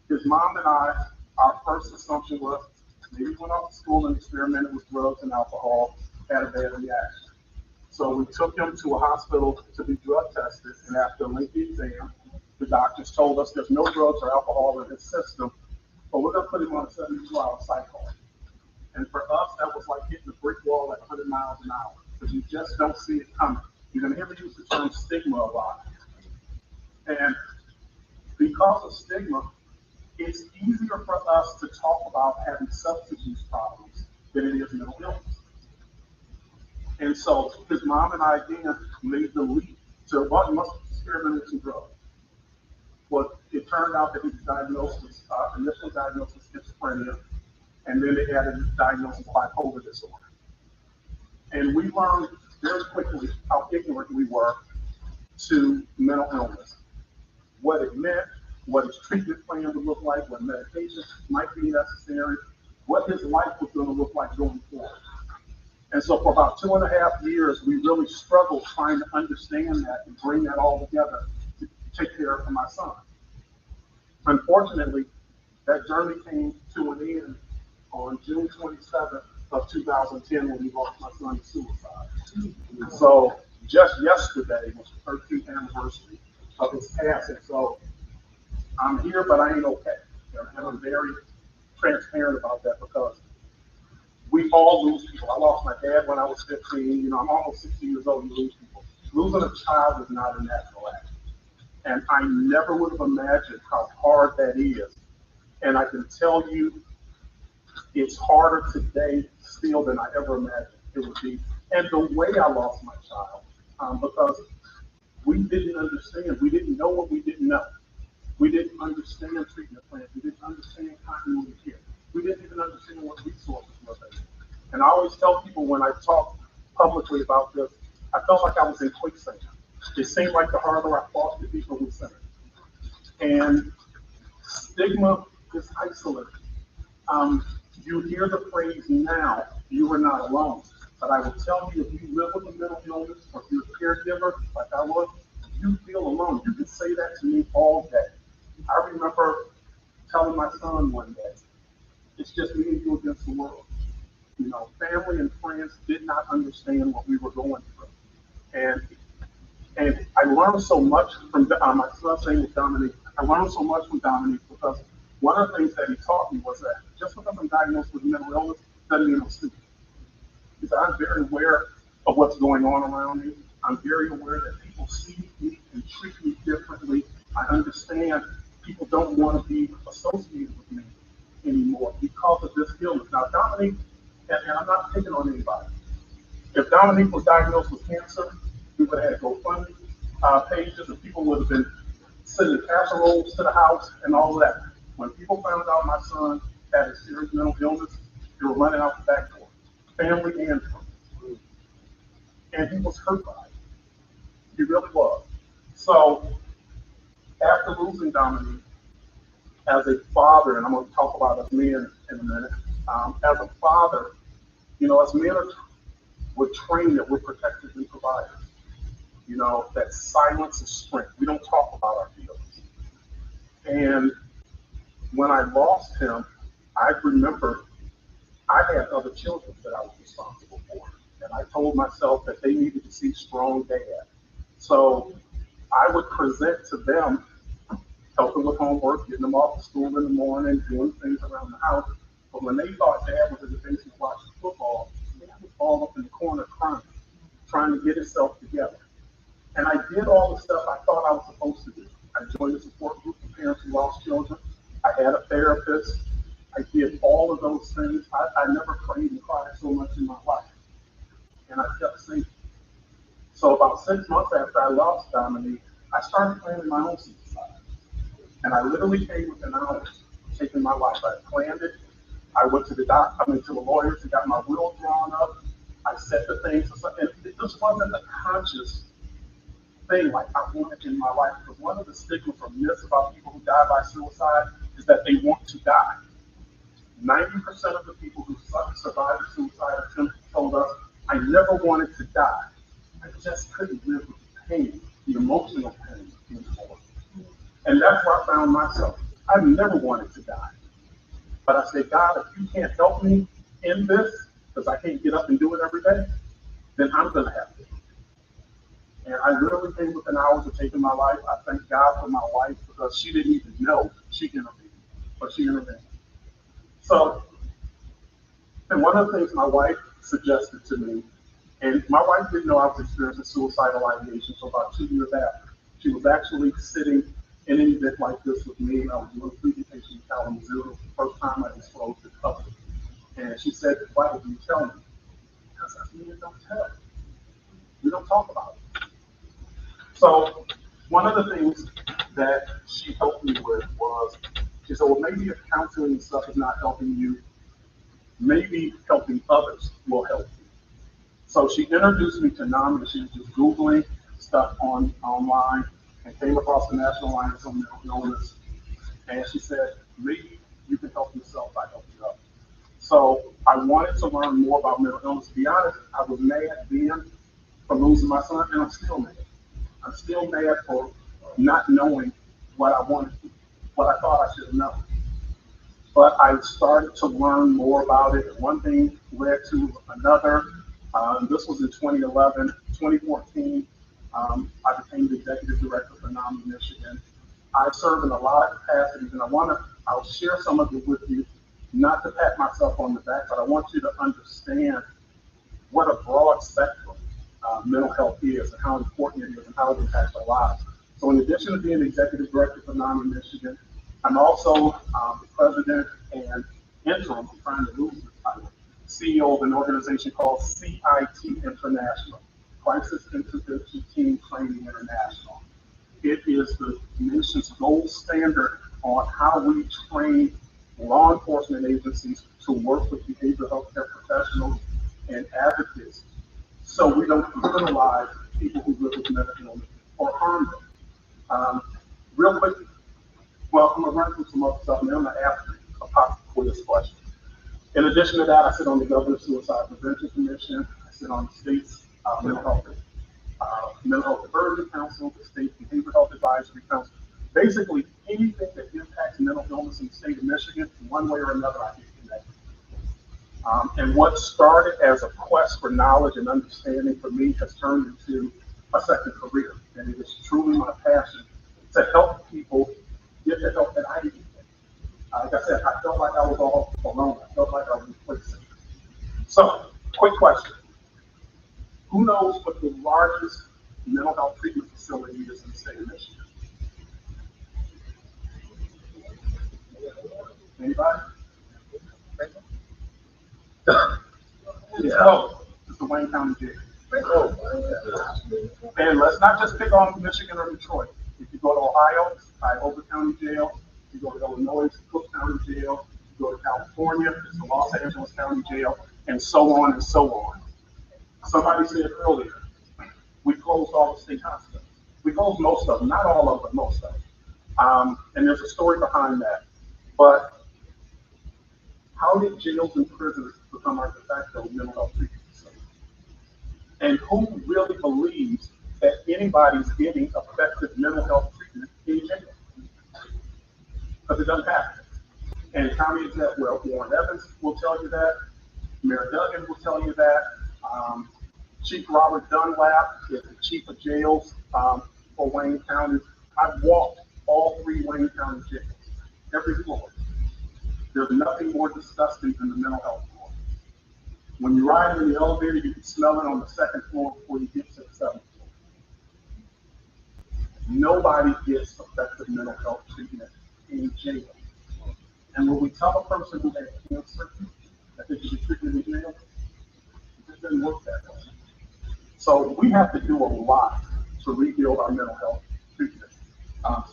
His mom and I, our first assumption was maybe he went off to school and experimented with drugs and alcohol, had a bad reaction. So we took him to a hospital to be drug tested, and after a lengthy exam, the doctors told us there's no drugs or alcohol in his system, but we're going to put him on a 72-hour cycle. And for us, that was like hitting a brick wall at 100 miles an hour because you just don't see it coming. You're going to hear me use the term stigma a lot. And because of stigma, it's easier for us to talk about having substance use problems than it is mental illness. And so his mom and I, again, made the leap to, well, he must have experimented with some drugs. Well, it turned out that he was diagnosed with, initially diagnosed with schizophrenia, and then they added a diagnosis of bipolar disorder. And we learned very quickly how ignorant we were to mental illness, what it meant, what his treatment plan would look like, what medications might be necessary, what his life was going to look like going forward. And so for about 2.5 years, we really struggled trying to understand that and bring that all together to take care of my son. Unfortunately, that journey came to an end on June 27th of 2010 when we lost my son to suicide. So just yesterday was the 13th anniversary of his passing. So I'm here, but I ain't okay. And I'm very transparent about that because we all lose people. I lost my dad when I was 15. You know, I'm almost 60 years old. You lose people. Losing a child is not a natural act. And I never would have imagined how hard that is. And I can tell you, it's harder today still than I ever imagined it would be. And the way I lost my child, because we didn't understand. We didn't know what we didn't know. We didn't understand treatment plans. We didn't understand continuity care. We didn't even understand what resources were there. And I always tell people when I talk publicly about this, I felt like I was in quicksand. It seemed like the harder I fought, the deeper we sank. And stigma is isolating. You hear the phrase now, you are not alone. But I will tell you, if you live with a mental illness or if you're a caregiver, like I was, you feel alone. You can say that to me all day. I remember telling my son one day, it's just me and you against the world. You know, family and friends did not understand what we were going through. And I learned so much from my son's name was Dominique. I learned so much from Dominique because one of the things that he taught me was that just because I'm diagnosed with mental illness doesn't mean I'm stupid. He said, I'm very aware of what's going on around me. I'm very aware that people see me and treat me differently. I understand people don't want to be associated with me anymore because of this illness. Now, Dominique, and I'm not picking on anybody. If Dominique was diagnosed with cancer, we would have had GoFundMe pages and people would have been sending casseroles to the house and all of that. When people found out my son had a serious mental illness, they were running out the back door, family and friends. And he was hurt by it. He really was. So after losing Dominique, as a father, and I'm going to talk about us men in a minute, as a father, you know, as men we're trained that we're protectors and providers. You know, that silence is strength. We don't talk about our feelings. And when I lost him, I remember I had other children that I was responsible for. And I told myself that they needed to see strong dad. So I would present to them, helping with homework, getting them off to school in the morning, doing things around the house. But when they thought dad was in the basement watching football, dad was all up in the corner crying, trying to get itself together. And I did all the stuff I thought I was supposed to do. I joined a support group for parents who lost children. I had a therapist. I did all of those things. I never prayed and cried so much in my life. And I kept singing. So about 6 months after I lost Dominique, I started planning my own suicide. And I literally came within hours of taking my life. I planned it. I went to the doctor, I went to the lawyers and got my will drawn up. I set the things aside. And this wasn't a conscious thing like I wanted in my life. Because one of the stigmas or myths about people who die by suicide is that they want to die. 90% of the people who survived a suicide attempt told us, I never wanted to die. I just couldn't live with the pain, the emotional pain anymore. And that's where I found myself. I've never wanted to die. But I said, God, if you can't help me in this, because I can't get up and do it every day, then I'm going to have to. And I literally came within hours of taking my life. I thank God for my wife because she didn't even know she intervened, but she intervened. So, and one of the things my wife suggested to me, and my wife didn't know I was experiencing suicidal ideation until about 2 years after. She was actually sitting in an event like this with me. I was doing a presentation in Kalamazoo. It was the first time I disclosed it publicly. And she said, why did you tell me? Because I said, don't tell. We don't talk about it. So one of the things that she helped me with was, she said, well, maybe if counseling and stuff is not helping you, maybe helping others will help you. So she introduced me to N.A.M.I, and she was just Googling stuff online and came across the National Alliance on Mental Illness. And she said, maybe you can help yourself by helping others. So I wanted to learn more about mental illness. To be honest, I was mad then for losing my son, and I'm still mad. I'm still mad for not knowing what I wanted, what I thought I should have known. But I started to learn more about it. One thing led to another. This was in 2011. 2014, I became the executive director for N.A.M.I, Michigan. I serve in a lot of capacities, and I'll share some of it with you, not to pat myself on the back, but I want you to understand what a broad spectrum mental health is and how important it is and how it impacts our lives. So in addition to being the executive director for N.A.M.I, Michigan, I'm also the president and interim, I'm trying to lose the title, CEO of an organization called CIT International, Crisis Intervention Team Training International. It is the nation's gold standard on how we train law enforcement agencies to work with behavioral health care professionals and advocates so we don't criminalize people who live with mental illness or harm them. Real quick, well, I'm going to run through some other stuff, and then I'm going to ask a pop quiz question. In addition to that, I sit on the Governor's Suicide Prevention Commission. I sit on the state's mental health diversion council, the state behavioral health advisory council. Basically, anything that impacts mental illness in the state of Michigan, in one way or another, I get connected. And what started as a quest for knowledge and understanding for me has turned into a second career. And it is truly my passion to help people get the help that I need. Like I said, I felt like I was all alone. I felt like I was replaced. So, quick question. Who knows what the largest mental health treatment facility is in the state of Michigan? Anybody? It's the Wayne County Jail. And let's not just pick on Michigan or Detroit. If you go to Ohio, it's Aghogho County Jail. If you go to Illinois, it's Cook County Jail. If you go to California, it's the Los Angeles County Jail, and so on and so on. Somebody said earlier, we closed all the state hospitals. We closed most of them, not all of them, but most of them. And there's a story behind that. But how did jails and prisons become our de facto mental health treatment facilities? And who really believes that anybody's getting effective mental health treatment in jail? Because it doesn't happen. And Tommy is that, well, Warren Evans will tell you that. Mayor Duggan will tell you that. Chief Robert Dunlap is the chief of jails for Wayne County. I've walked all 3 Wayne County jails, every floor. There's nothing more disgusting than the mental health floor. When you ride in the elevator, you can smell it on the second floor before you get to the seventh floor. Nobody gets effective mental health treatment in jail. And when we tell a person who had cancer that they should be treated in jail, it just doesn't work that way. So we have to do a lot to rebuild our mental health treatment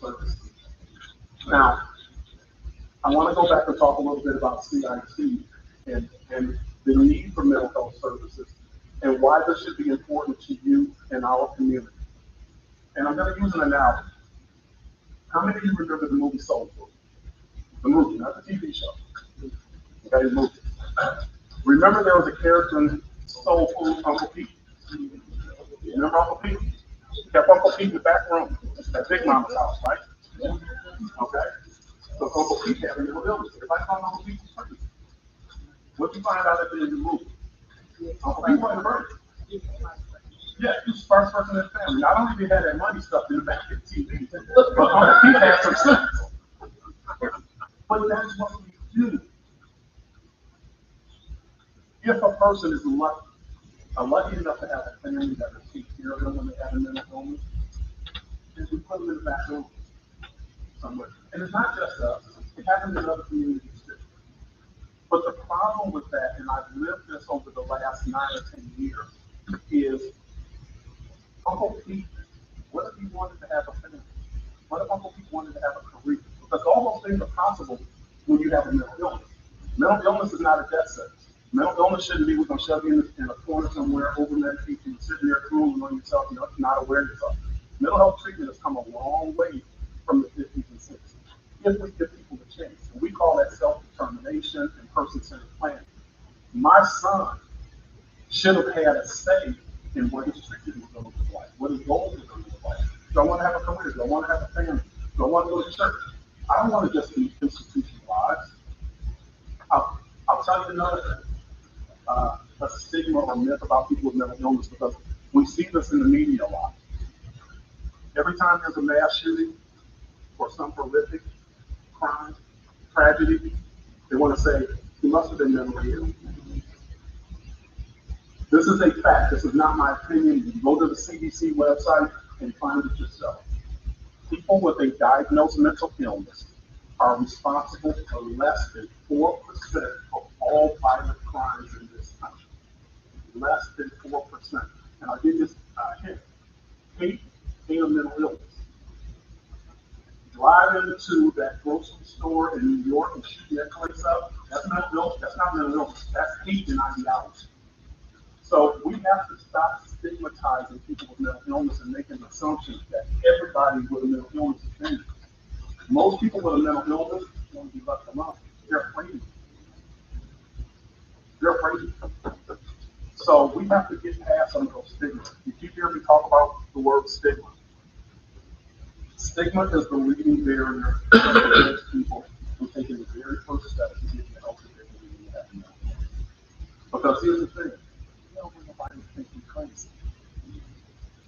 services. Now, I want to go back and talk a little bit about CIT and the need for mental health services and why this should be important to you and our community. And I'm going to use an analogy. How many of you remember the movie Soul Food? The movie, not the TV show. Okay, the movie. Remember there was a character in Soul Food, Uncle Pete. Remember Uncle Pete? Kept Uncle Pete in the back room at Big Mama's house, right? Okay? So Uncle Pete had a mental illness. Everybody thought Uncle Pete was crazy. What did you find out at the end of the movie? Uncle Pete wasn't crazy. Yeah, he was the first person in the family. Not only did he have that money stuffed in the back of the TV, but Uncle Pete had some sense. But that's what we do. If a person is lucky enough to have a family that will take care of them when they have a mental illness, then we put them in the back room somewhere. And it's not just us, it happens in other communities too. But the problem with that, and I've lived this over the last 9 or 10 years, is Uncle Pete, what if he wanted to have a family? What if Uncle Pete wanted to have a career? Because all those things are possible when you have a mental illness. Mental illness is not a death sentence. Mental illness shouldn't be we're going to shove you in a corner somewhere, over-medicate you, sitting there drooling on yourself, you're not aware of yourself. Mental health treatment has come a long way from the 50s and 60s. If we give people the chance, and we call that self-determination and person-centered planning. My son should have had a say in what his treatment was going to look like, what his goals were going to look like. Do I want to have a career? Do I want to have a family? Do I want to go to church? I don't want to just be institutionalized. I'll tell you another thing. A stigma or myth about people with mental illness, because we see this in the media a lot. Every time there's a mass shooting or some horrific crime, tragedy, they want to say, he must have been mentally ill. This is a fact. This is not my opinion. You can go to the CDC website and find it yourself. People with a diagnosed mental illness are responsible for less than 4% of all violent crimes in this country. Less than 4%. And I'll give you a hint. Hate ain't a mental illness. Drive into that grocery store in New York and shoot that place up, that's mental illness. That's not mental illness. That's hate and ideology. So we have to stop stigmatizing people with mental illness and making assumptions that everybody with a mental illness is dangerous. Most people with a mental illness want to be left alone. They're afraid. They're afraid. So we have to get past some of those stigmas. You keep hearing me talk about the word stigma. Stigma is the leading barrier that prevents people from taking the very first step to getting the help that they need to have now. Because here's the thing, we don't want nobody to think we're crazy.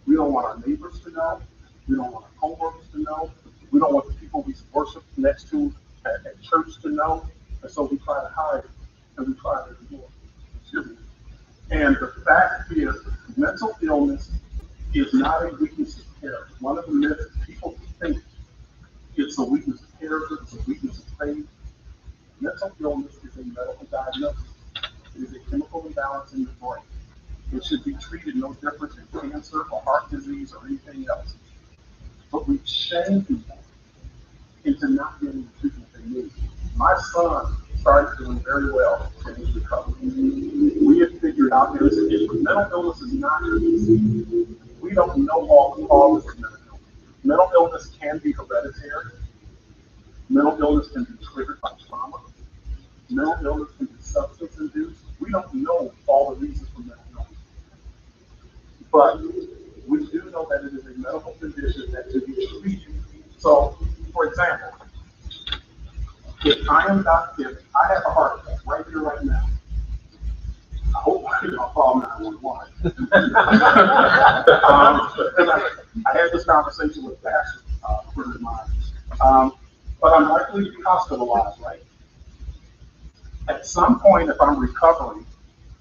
We don't want our neighbors to know. We don't want our coworkers to know. We don't want the people we worship next to at church to know. And so we try to hide it, and we try to ignore it. And the fact is, mental illness is not a weakness of character. One of the myths people think it's a weakness of character, it's a weakness of faith. Mental illness is a medical diagnosis. It is a chemical imbalance in the brain. It should be treated no different than cancer or heart disease or anything else. But we shame people into not getting the treatment they need. My son started doing very well in his recovery. We have figured out that mental illness is not easy. We don't know all the causes of mental illness. Mental illness can be hereditary. Mental illness can be triggered by trauma. Mental illness can be substance induced. We don't know all the reasons for mental illness. But we do know that it is a medical condition that should be treated. So, for example, if I have a heart attack right here, right now, I hope I can call 911. I had this conversation with a pastor, a friend of mine. But I'm likely to be hospitalized, right? At some point, if I'm recovering,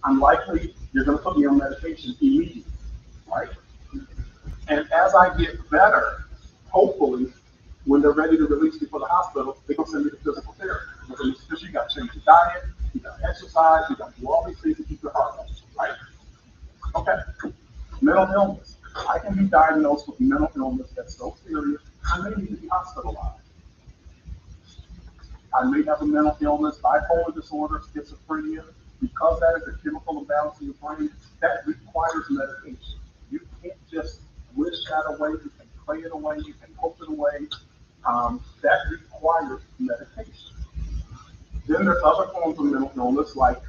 unlikely you're going to put me on medication immediately, right? And as I get better, hopefully, when they're ready to release me from the hospital, they're going to send me to physical therapy. Because you got to change your diet, you got to exercise, you got to do all these things to keep your heart healthy, right? Okay. Mental illness. I can be diagnosed with mental illness that's so serious, I may need to be hospitalized. I may have a mental illness, bipolar disorder, schizophrenia. Because that is a chemical imbalance in your brain, that requires medication. You can't just wish that away, you can pray it away, you can hope it away. That requires medication. Then there's other forms of mental illness like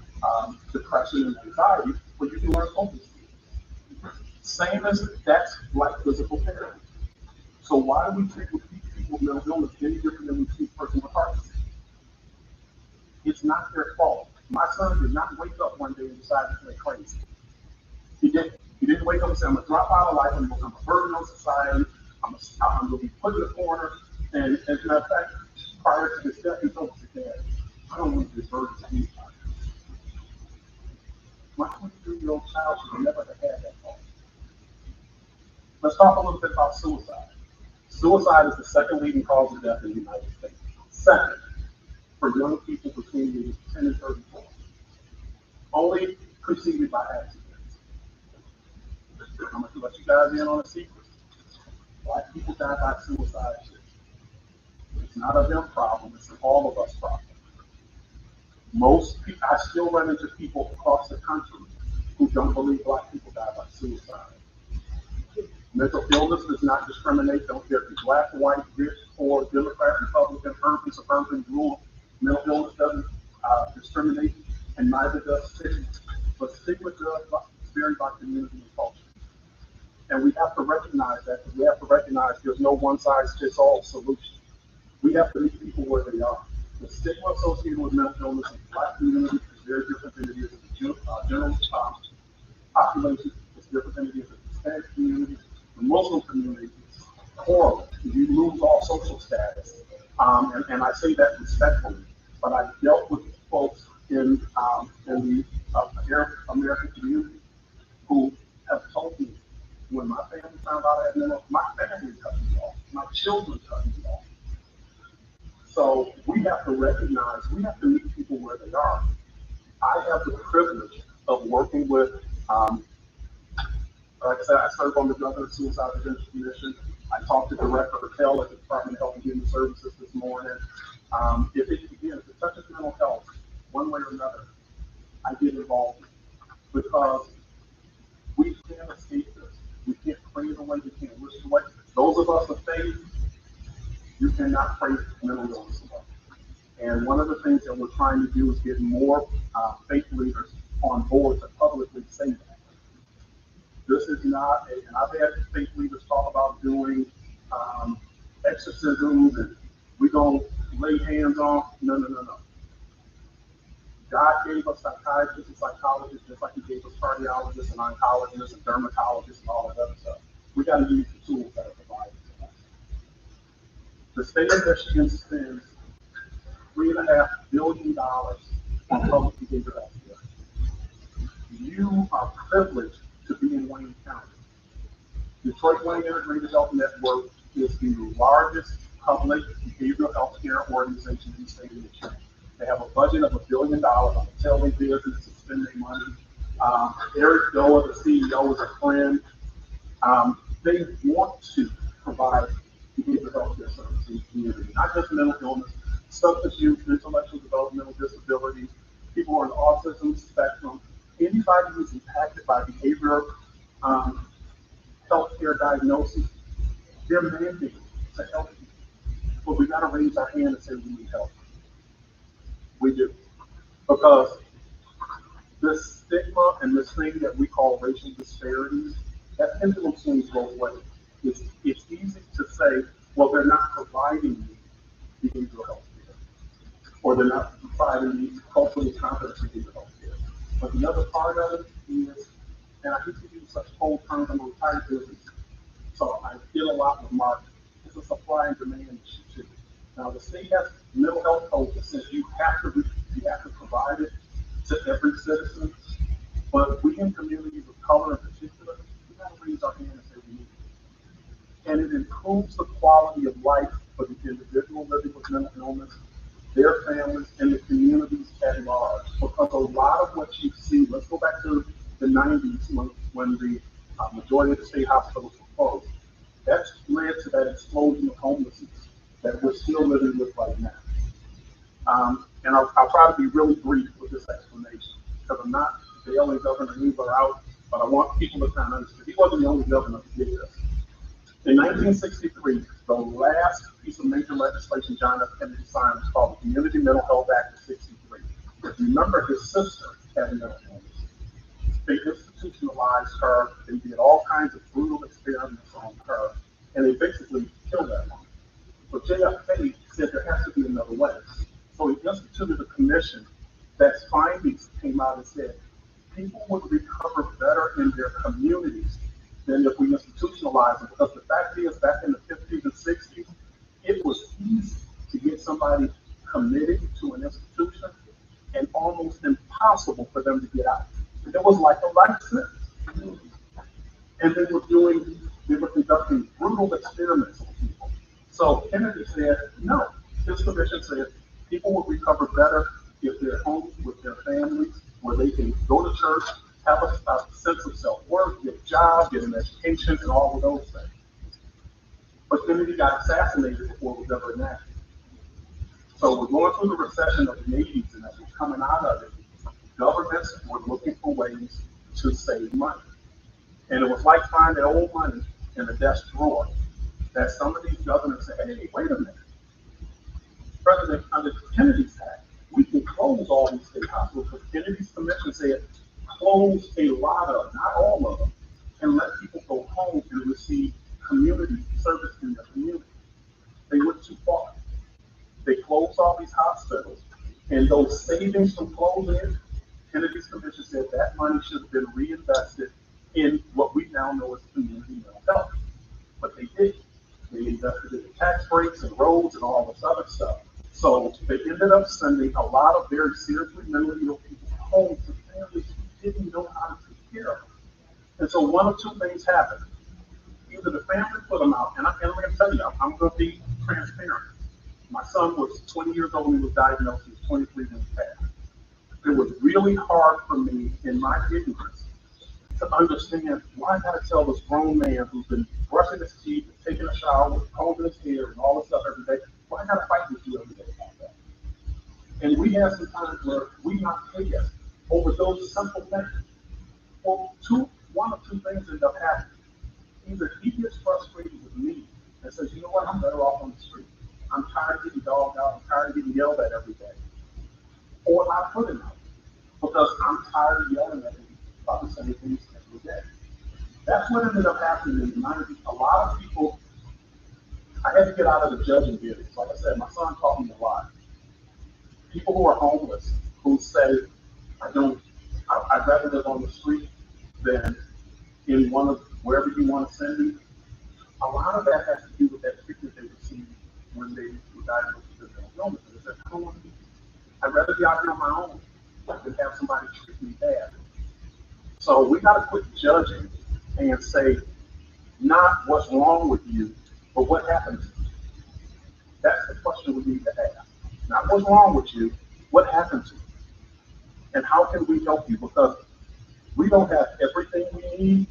depression and anxiety, where you can learn coping skills. Same as that's like physical therapy. So why do we treat people with mental illness any different than we treat a person with heart disease? It's not their fault. My son did not wake up one day and decide to play crazy. He didn't. He didn't wake up and say, I'm going to drop out of life, I'm going to become a burden on society, I'm going to be put in a corner. And as a matter of fact, prior to his death, he told his dad, I don't want to be a burden to anybody. My 23-year-old child should never have had that thought. Let's talk a little bit about suicide. Suicide is the second leading cause of death in the United States. Second, for young people between the ages of 10 and 34. Only preceded by accidents. I'm going to let you guys in on a secret. Black people die by suicide too. It's not a them problem, it's an all of us problem. Most people, I still run into people across the country who don't believe black people die by suicide. Mental illness does not discriminate, don't care if you're black, white, rich, poor, Democrat, Republican, urban, suburban, rural. Mental illness doesn't discriminate, and neither does stigma. But stigma does vary by community and culture. And we have to recognize that, because we have to recognize there's no one-size-fits-all solution. We have to meet people where they are. The stigma associated with mental illness in the black community is very different than it is in the general population. It's different than it is in the Hispanic community. The Muslim community is horrible. You lose all social status. And I say that respectfully, but I've dealt with folks in the Arab American community who have told me, when my family found out I had mental, my family cut me off, my children cut me off. So we have to recognize, we have to meet people where they are. I have the privilege of working with, like I said, I serve on the Drug and Suicide Prevention Commission. I talked to Director Patel at the Department of Health and Human Services this morning. If it touches mental health, one way or another, I get involved because we can't escape this. We can't pray it away. We can't wish it away. Those of us of faith, you cannot pray mental illness away. And one of the things that we're trying to do is get more faith leaders on board to publicly say that. This is not, and I've had faith leaders talk about doing exorcisms and we're going to lay hands on. No. God gave us psychiatrists and psychologists just like he gave us cardiologists and oncologists and dermatologists and all that other stuff. We got to use the tools that are provided to us. The state of Michigan spends $3.5 billion on public behavioral health care. You are privileged to be in Wayne County. Detroit Wayne Integrated Health Network is the largest public behavioral health care organization in the state of Michigan. They have a budget of $1 billion. I'm telling business to spend their money. Eric Doa, the CEO, is a friend. They want to provide behavioral health care services in the community, not just mental illness, substance use, intellectual developmental disabilities, people who are on the autism spectrum, anybody who's impacted by behavioral healthcare diagnosis, they're mandated to help you. But we got to raise our hand and say we need help. We do. Because this stigma and this thing that we call racial disparities, that pendulum swings both ways. It's easy to say, well, they're not providing me behavioral health care, or they're not providing me culturally competent behavioral health care. But the other part of it is, and I hate to use such cold terms, I'm a retired business, so I deal a lot with marketing. It's a supply and demand issue too. Now the state has mental health code that says you have to provide it to every citizen. But we in communities of color in particular, we gotta raise our hand and say we need it. And it improves the quality of life for the individual living with mental illness, their families, and the communities at large. Because a lot of what you see, let's go back to the 90s when the majority of the state hospitals were closed. That's led to that explosion of homelessness that we're still living with right now. And I'll try to be really brief with this explanation because I'm not bailing Governor Needler out, but I want people to kind of understand. He wasn't the only governor who did this. In 1963, the last piece of major legislation John F. Kennedy signed was called the Community Mental Health Act of '63. Remember, his sister had mental illness. They institutionalized her. They did all kinds of brutal experiments on her, and they basically killed that woman. But JFK said there has to be another way. So he instituted a commission that's findings came out and said people would recover better in their communities than if we institutionalize them. Because the fact is, back in the 50s and 60s, it was easy to get somebody committed to an institution and almost impossible for them to get out. It was like a life sentence. And they were conducting brutal experiments on people. So Kennedy said, no. His commission said people will recover better if they're home with their families, where they can go to church, have a sense of self-worth, get a job, get an education, and all of those things. But Kennedy got assassinated before it was ever enacted. So we're going through the recession of the 80s, and as we're coming out of it, governments were looking for ways to save money. And it was like finding old money in a desk drawer that some of these governors said, hey, wait a minute. President, under Kennedy's Act, we can close all these state hospitals, but Kennedy's commission said close a lot of them, not all of them, and let people go home and receive community service in their community. They went too far. They closed all these hospitals, and those savings from closing it, Kennedy's commission said that money should have been reinvested in what we now know as community mental health. But they didn't. They invested in tax breaks and roads and all this other stuff. So they ended up sending a lot of very seriously mentally ill people home to families who didn't know how to take care of them. And so one of two things happened. Either the family put them out, and I'm going to tell you, I'm going to be transparent. My son was 20 years old when he was diagnosed. He was 23 when he passed. It was really hard for me in my ignorance to understand why I got to tell this grown man who's been brushing his teeth, and taking a shower, combing his hair, and all this stuff every day, why I got to fight with you every day about that. And we have some times where we not clear over those simple things. Well, one of two things end up happening. Either he gets frustrated with me and says, you know what, I'm better off on the street. I'm tired of getting dogged out. I'm tired of getting yelled at every day. Or I put him out because I'm tired of yelling at him about the same things every day. That's what ended up happening in the 90s. A lot of people, I had to get out of the judging business. Like I said, my son taught me a lot. People who are homeless, who say, I'd rather live on the street than in one of wherever you want to send me. A lot of that has to do with that treatment they received when they were diagnosed with mental illness. They said, I don't want to be. I'd rather be out here on my own than have somebody treat me bad. So we got to quit judging and say, not what's wrong with you, but what happened to you. That's the question we need to ask. Not what's wrong with you, what happened to you? And how can we help you? Because we don't have everything we need,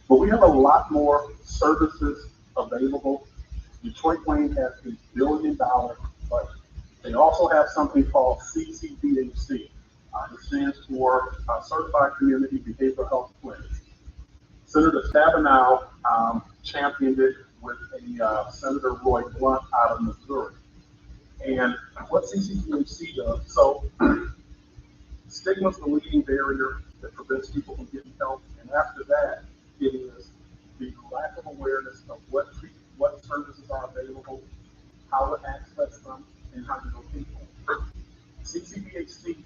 but we have a lot more services available. Detroit Wayne has $1 billion budget. They also have something called CCBHC. It stands for Certified Community Behavioral Health Clinics. Senator Stabenow championed it with Senator Roy Blunt out of Missouri. And what CCBHC does, so stigma is the leading barrier that prevents people from getting help. And after that, it is the lack of awareness of what services are available, how to access them, and how to locate them. CCBHC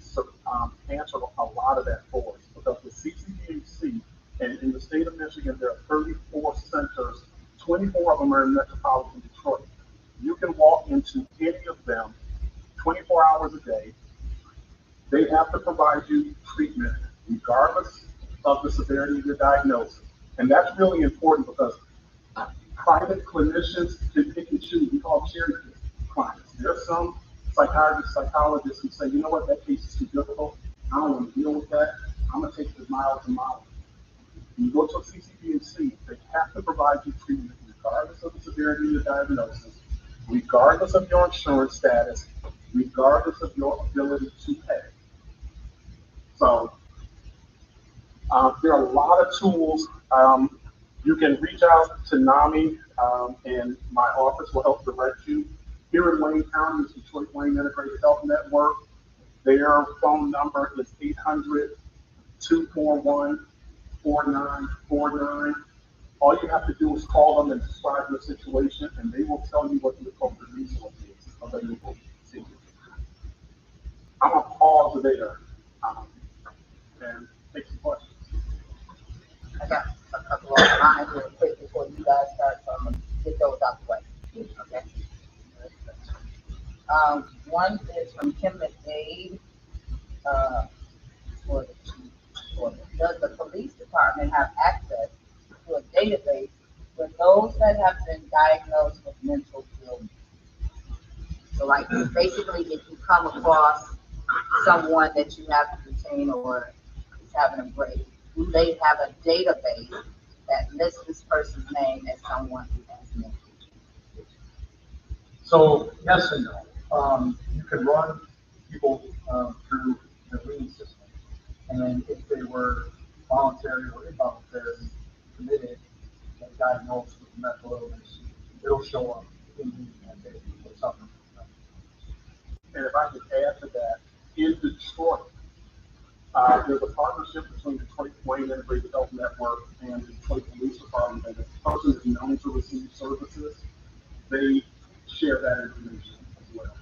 answered a lot of that for us because with CCBHC, and in the state of Michigan, there are 34 centers, 24 of them are in metropolitan Detroit. You can walk into any of them 24 hours a day. They have to provide you treatment regardless of the severity of your diagnosis. And that's really important because private clinicians can pick and choose. We call cherry pick clients. There are some psychiatrists, psychologists who say, you know what, that case is too difficult. I don't want to deal with that. I'm going to take it mile to mile. When you go to a CCBHC, they have to provide you treatment regardless of the severity of your diagnosis, regardless of your insurance status, regardless of your ability to pay. So there are a lot of tools. You can reach out to N.A.M.I, and my office will help direct you. Here in Wayne County is Detroit Wayne Integrated Health Network. Their phone number is 800-241-4949. All you have to do is call them and describe your situation, and they will tell you what the appropriate resource is available to you. I'm going to pause there and take some questions. I got a couple of lines real quick before you guys start, so I'm gonna get those out the way. Okay. One is from Kim McDade. Does the police department have access to a database with those that have been diagnosed with mental illness? So, like, basically, if you come across someone that you have to detain or is having a break, do they have a database that lists this person's name as someone who has mental illness? So yes and no. You can run people through the lean system, and if they were voluntary or involuntary committed and diagnosed with mental illness, it'll show up in the database or something. And if I could add to that, in Detroit, there's a partnership between Detroit Wayne Integrated Health Network and the Detroit Police Department. And if the person is known to receive services, they share that information as well.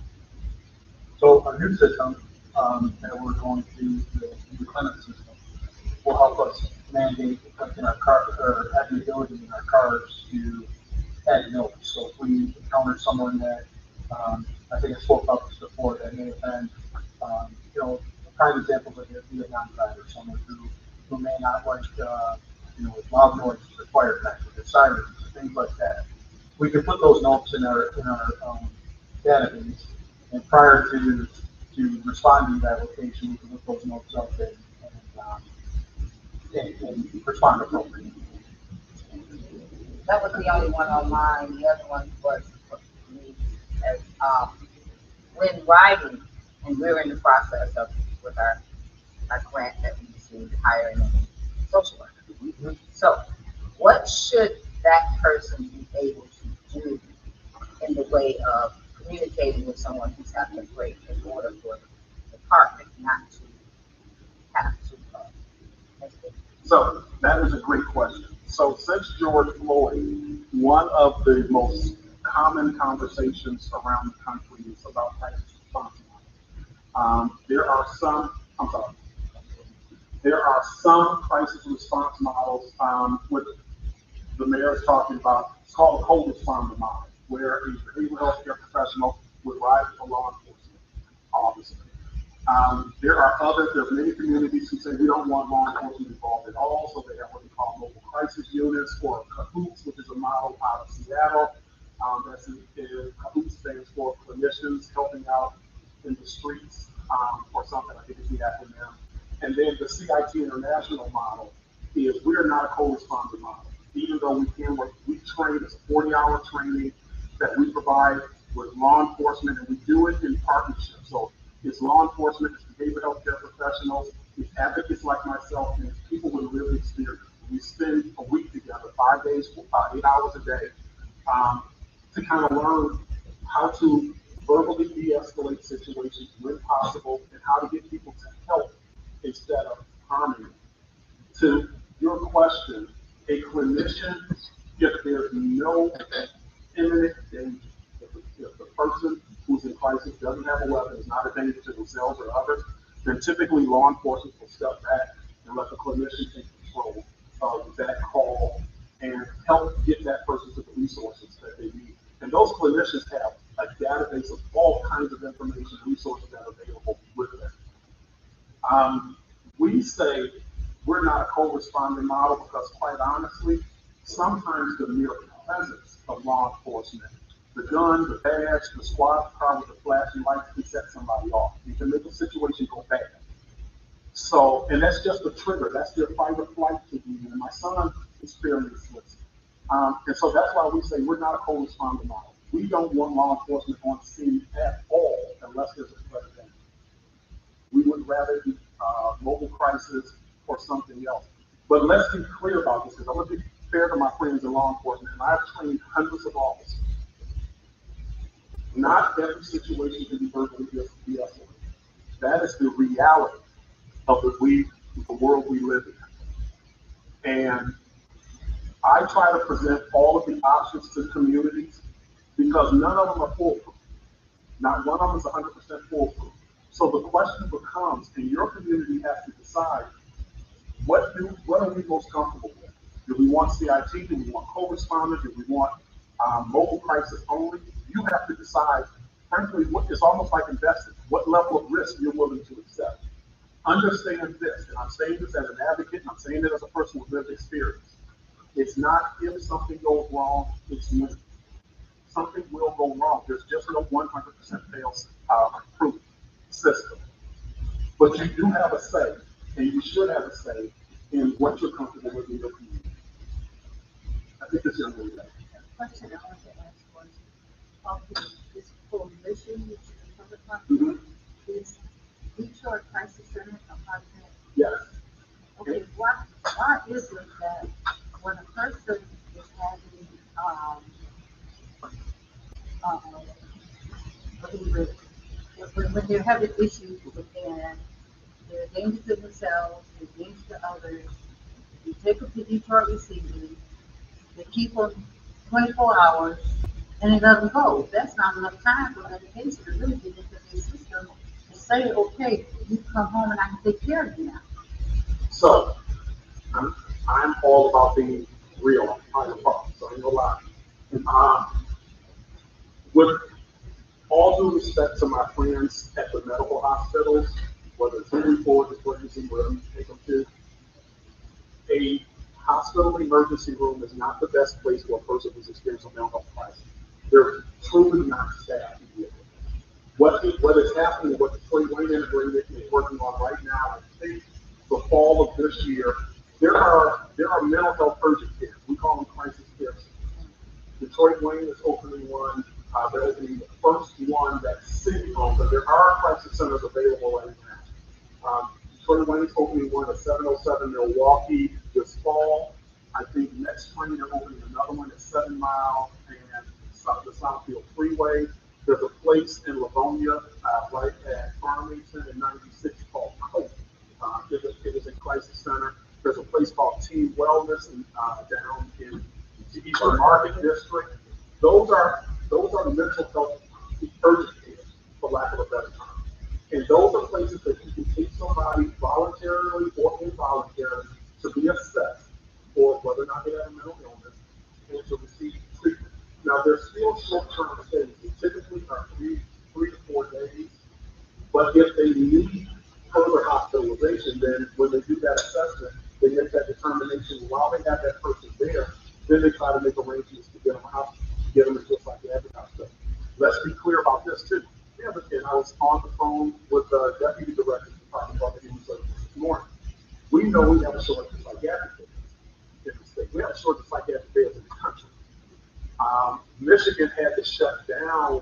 So a new system that we're going to, the clinic system, will help us mandate in our car, or have the ability in our cars to add notes. So if we encounter someone that, I think I spoke about this before, that may have been, prime examples of a Vietnam driver, someone who may not like, loud noise or fire attacks or sirens, things like that. We can put those notes in our database, and prior to responding to that location, we can look those notes up and respond appropriately. That was the only one on mine. The other one was for me as when writing, and we're in the process of with our grant that we received hiring a social worker. Mm-hmm. So, what should that person be able to do in the way of communicating with someone who's having a break in order for the department not to have to? So that is a great question. So since George Floyd, one of the most common conversations around the country is about crisis response models. There are some crisis response models, which the mayor is talking about. It's called a co-responder model, where a behavioral health care professional would ride with a law enforcement officer. There's many communities who say we don't want law enforcement involved at all, so they have what we call mobile crisis units, or CAHOOTS, which is a model out of Seattle. CAHOOTS stands for Clinicians Helping Out in the Streets, or something, I think is the acronym. And then the CIT International model is we're not a co-responder model. Even though we train, it's a 40-hour training that we provide with law enforcement, and we do it in partnership. So it's law enforcement, it's behavioral health care professionals, it's advocates like myself, and it's people with lived experience. We spend a week together, 5 days, 8 hours a day, to kind of learn how to verbally de-escalate situations when possible, and how to get people to help instead of harming. To your question, a clinician, if there's no imminent danger, if the person who's in crisis doesn't have a weapon, is not a danger to themselves or others, then typically law enforcement will step back and let the clinician take control of that call and help get that person to the resources that they need. And those clinicians have a database of all kinds of information, resources that are available with them. we say we're not a co-responding model because quite honestly, sometimes the mere presence of law enforcement, the gun, the badge, the squad car with the flashing lights can set somebody off. You can make a situation go bad. So, and that's just a trigger. That's their fight or flight kicking in. And my son experienced this. And so that's why we say we're not a co-responding model. We don't want law enforcement on scene at all unless there's a threat of danger. We would rather be mobile crisis or something else. But let's be clear about this because I'm going to be fair to my friends in law enforcement, and I've trained hundreds of officers. Not every situation can be verbally de-escalated. That is the reality of the world we live in. And I try to present all of the options to communities because none of them are foolproof. Not one of them is 100% foolproof. So the question becomes, and your community has to decide, what are we most comfortable with? Do we want CIT? Do we want co-responder? Do we want mobile crisis only? You have to decide, frankly, it's almost like investing, what level of risk you're willing to accept. Understand this, and I'm saying this as an advocate, and I'm saying it as a person with lived experience. It's not if something goes wrong, it's when. Something will go wrong. There's just no 100% fail-proof system. But you do have a say, and you should have a say in what you're comfortable with in your community. I think this young lady. Question I want to ask was, this coalition which you're talking about, is Detroit Crisis Center a part of that? Yes. Okay, why is it that when a person is having, when they're having issues within, they're a danger to themselves, they're a danger to others, you take them to Detroit receiving, they keep them 24 hours, and they let them go. That's not enough time for medication to really get into their system and say, okay, you come home and I can take care of you now. So, I'm all about being real on the phone, so I ain't gonna lie. With all due respect to my friends at the medical hospitals, whether it's Henry Ford, emergency, wherever you take them to, a hospital emergency room is not the best place for a person who's experiencing a mental health crisis. They're truly not staffed to deal with it. What is happening, what Detroit Wayne Integrated is working on right now, I think the fall of this year, there are mental health urgent care. We call them crisis care centers. Detroit Wayne is opening one. They're opening the first one that's city-owned, but there are crisis centers available right now. Detroit Wayne's opening one at 707 Milwaukee this fall. I think next spring they're opening another one at 7 Mile and the Southfield Freeway. There's a place in Livonia right at Farmington and 96 called Cope. It is a crisis center. There's a place called Team Wellness down in the Eastern Market District. Those are mental health urgent care, for lack of a better term. And those are places that you can take somebody voluntarily or involuntarily to be assessed for whether or not they have a mental illness and to receive treatment. Now, there's still short-term stays. They typically are 3 to 4 days. But if they need further hospitalization, then when they do that assessment, they make that determination while they have that person there. Then they try to make arrangements to get them out, get them into a psychiatric hospital. Let's be clear about this too. Yeah, but then I was on the phone with the deputy director talking about the human services this morning. We know we have a shortage of psychiatric beds in the state. We have a shortage of psychiatric beds in the country. Michigan had to shut down,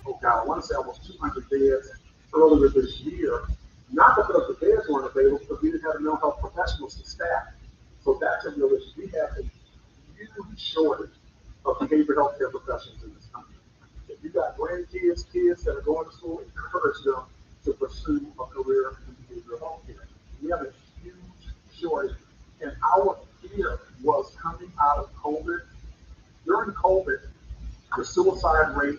oh God, I want to say almost 200 beds earlier this year, not because the beds weren't available, because we didn't have mental health professionals to staff. So that's a real issue. We have a huge shortage of behavioral health care professionals in this country. If you got grandkids, kids that are going to school, encourage them to pursue a career in behavioral health care. We have a huge shortage. And our fear was coming out of COVID. During COVID, the suicide rate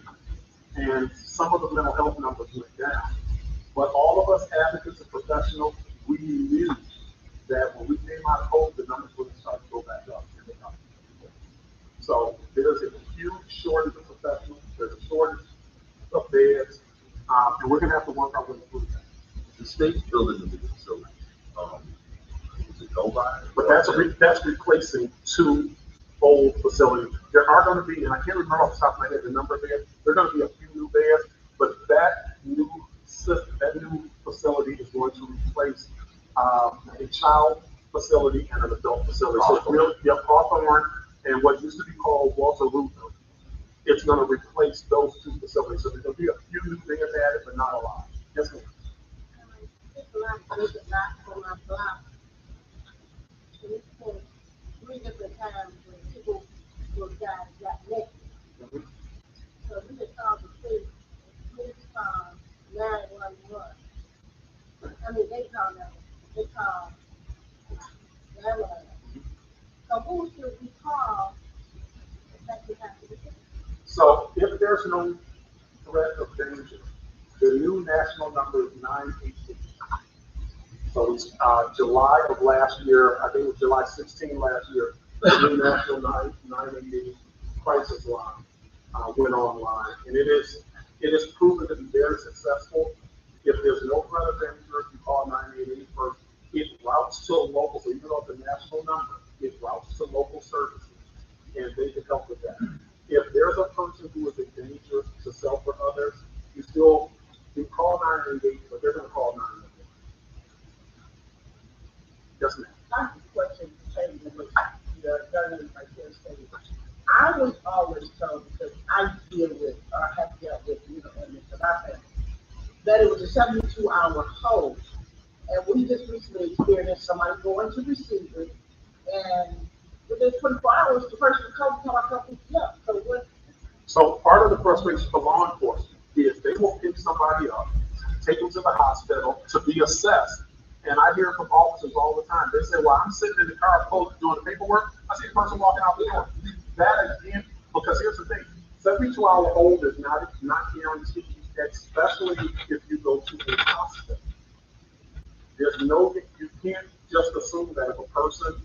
and some of the mental health numbers went down. But all of us advocates and professionals, we knew that when we came out of COVID, the numbers would start to go back up. So there's a huge shortage of professionals, there's a shortage of beds, and we're going to have to work our way through that. The state's building a new facility mobile. But that's replacing two old facilities. There are going to be, and I can't remember off the top of my head the number of beds. There are going to be a few new beds, but that new system, that new facility is going to replace a child facility and an adult facility. So it's really, Hawthorne and what used to be called Walter Luther. It's going to replace those two facilities. So there's going to be a few new beds added, but not a lot. Yes, ma'am. It's a lot of vacant lots on our block. And it's been 3 different times when people were got naked. So we just called the police, police called 911. I mean, they called 911. So who should we call if that could happen again? So if there's no threat of danger, the new national number is 988. So it's July of last year, I think it was July 16 last year, the new national 988 crisis line went online. And it is proven to be very successful. If there's no threat of danger, you call 988 first. It routes to a local, so even though it's a national number, it routes to local services, and they can help with that. If there's a person who is a danger to self or others, you call 988, but they're going to call 911. Yes, ma'am. I have a question pertaining to what the attorney right there stated. I was always told, because I deal with, or have dealt with, elements of our family, that it was a 72-hour hold. And we just recently experienced somebody going to receive it, and within 24 hours, the person would come and come pick you up. So what? So part of the frustration for law enforcement is they will pick somebody up, take them to the hospital to be assessed. And I hear from officers all the time. They say, well, I'm sitting in the car doing the paperwork. I see the person walking out the door. That again, because here's the thing, 72-hour hold is not guaranteed, especially if you go to a hospital. You can't just assume that if a person,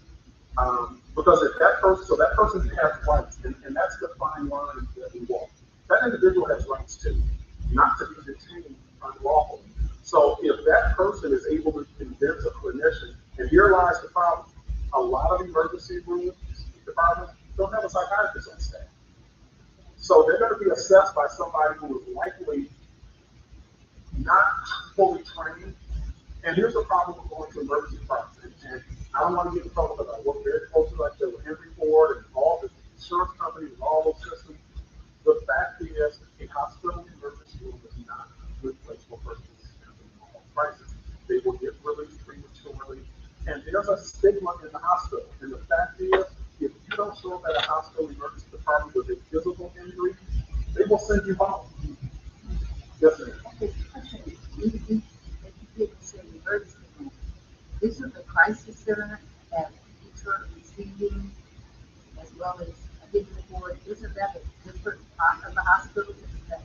because if that person has rights, and that's the fine line that we walk. That individual has rights too, not to be detained unlawfully. So if that person is able to convince a clinician, and here lies the problem, a lot of emergency room departments don't have a psychiatrist on staff. So they're going to be assessed by somebody who is likely not fully trained. And here's the problem with going to emergency departments. And I don't want to get in trouble because I work very closely like that with Henry Ford and all the insurance companies and all those systems. The fact is, a hospital emergency room is not a good place for a person to experience a normal crisis. They will get released prematurely. And there's a stigma in the hospital. And the fact is, if you don't show up at a hospital emergency department with a physical injury, they will send you home. Yes, ma'am. Okay. Isn't the crisis center that Detroit receiving as well as Highland Ford, isn't that a different part of the hospital? Isn't that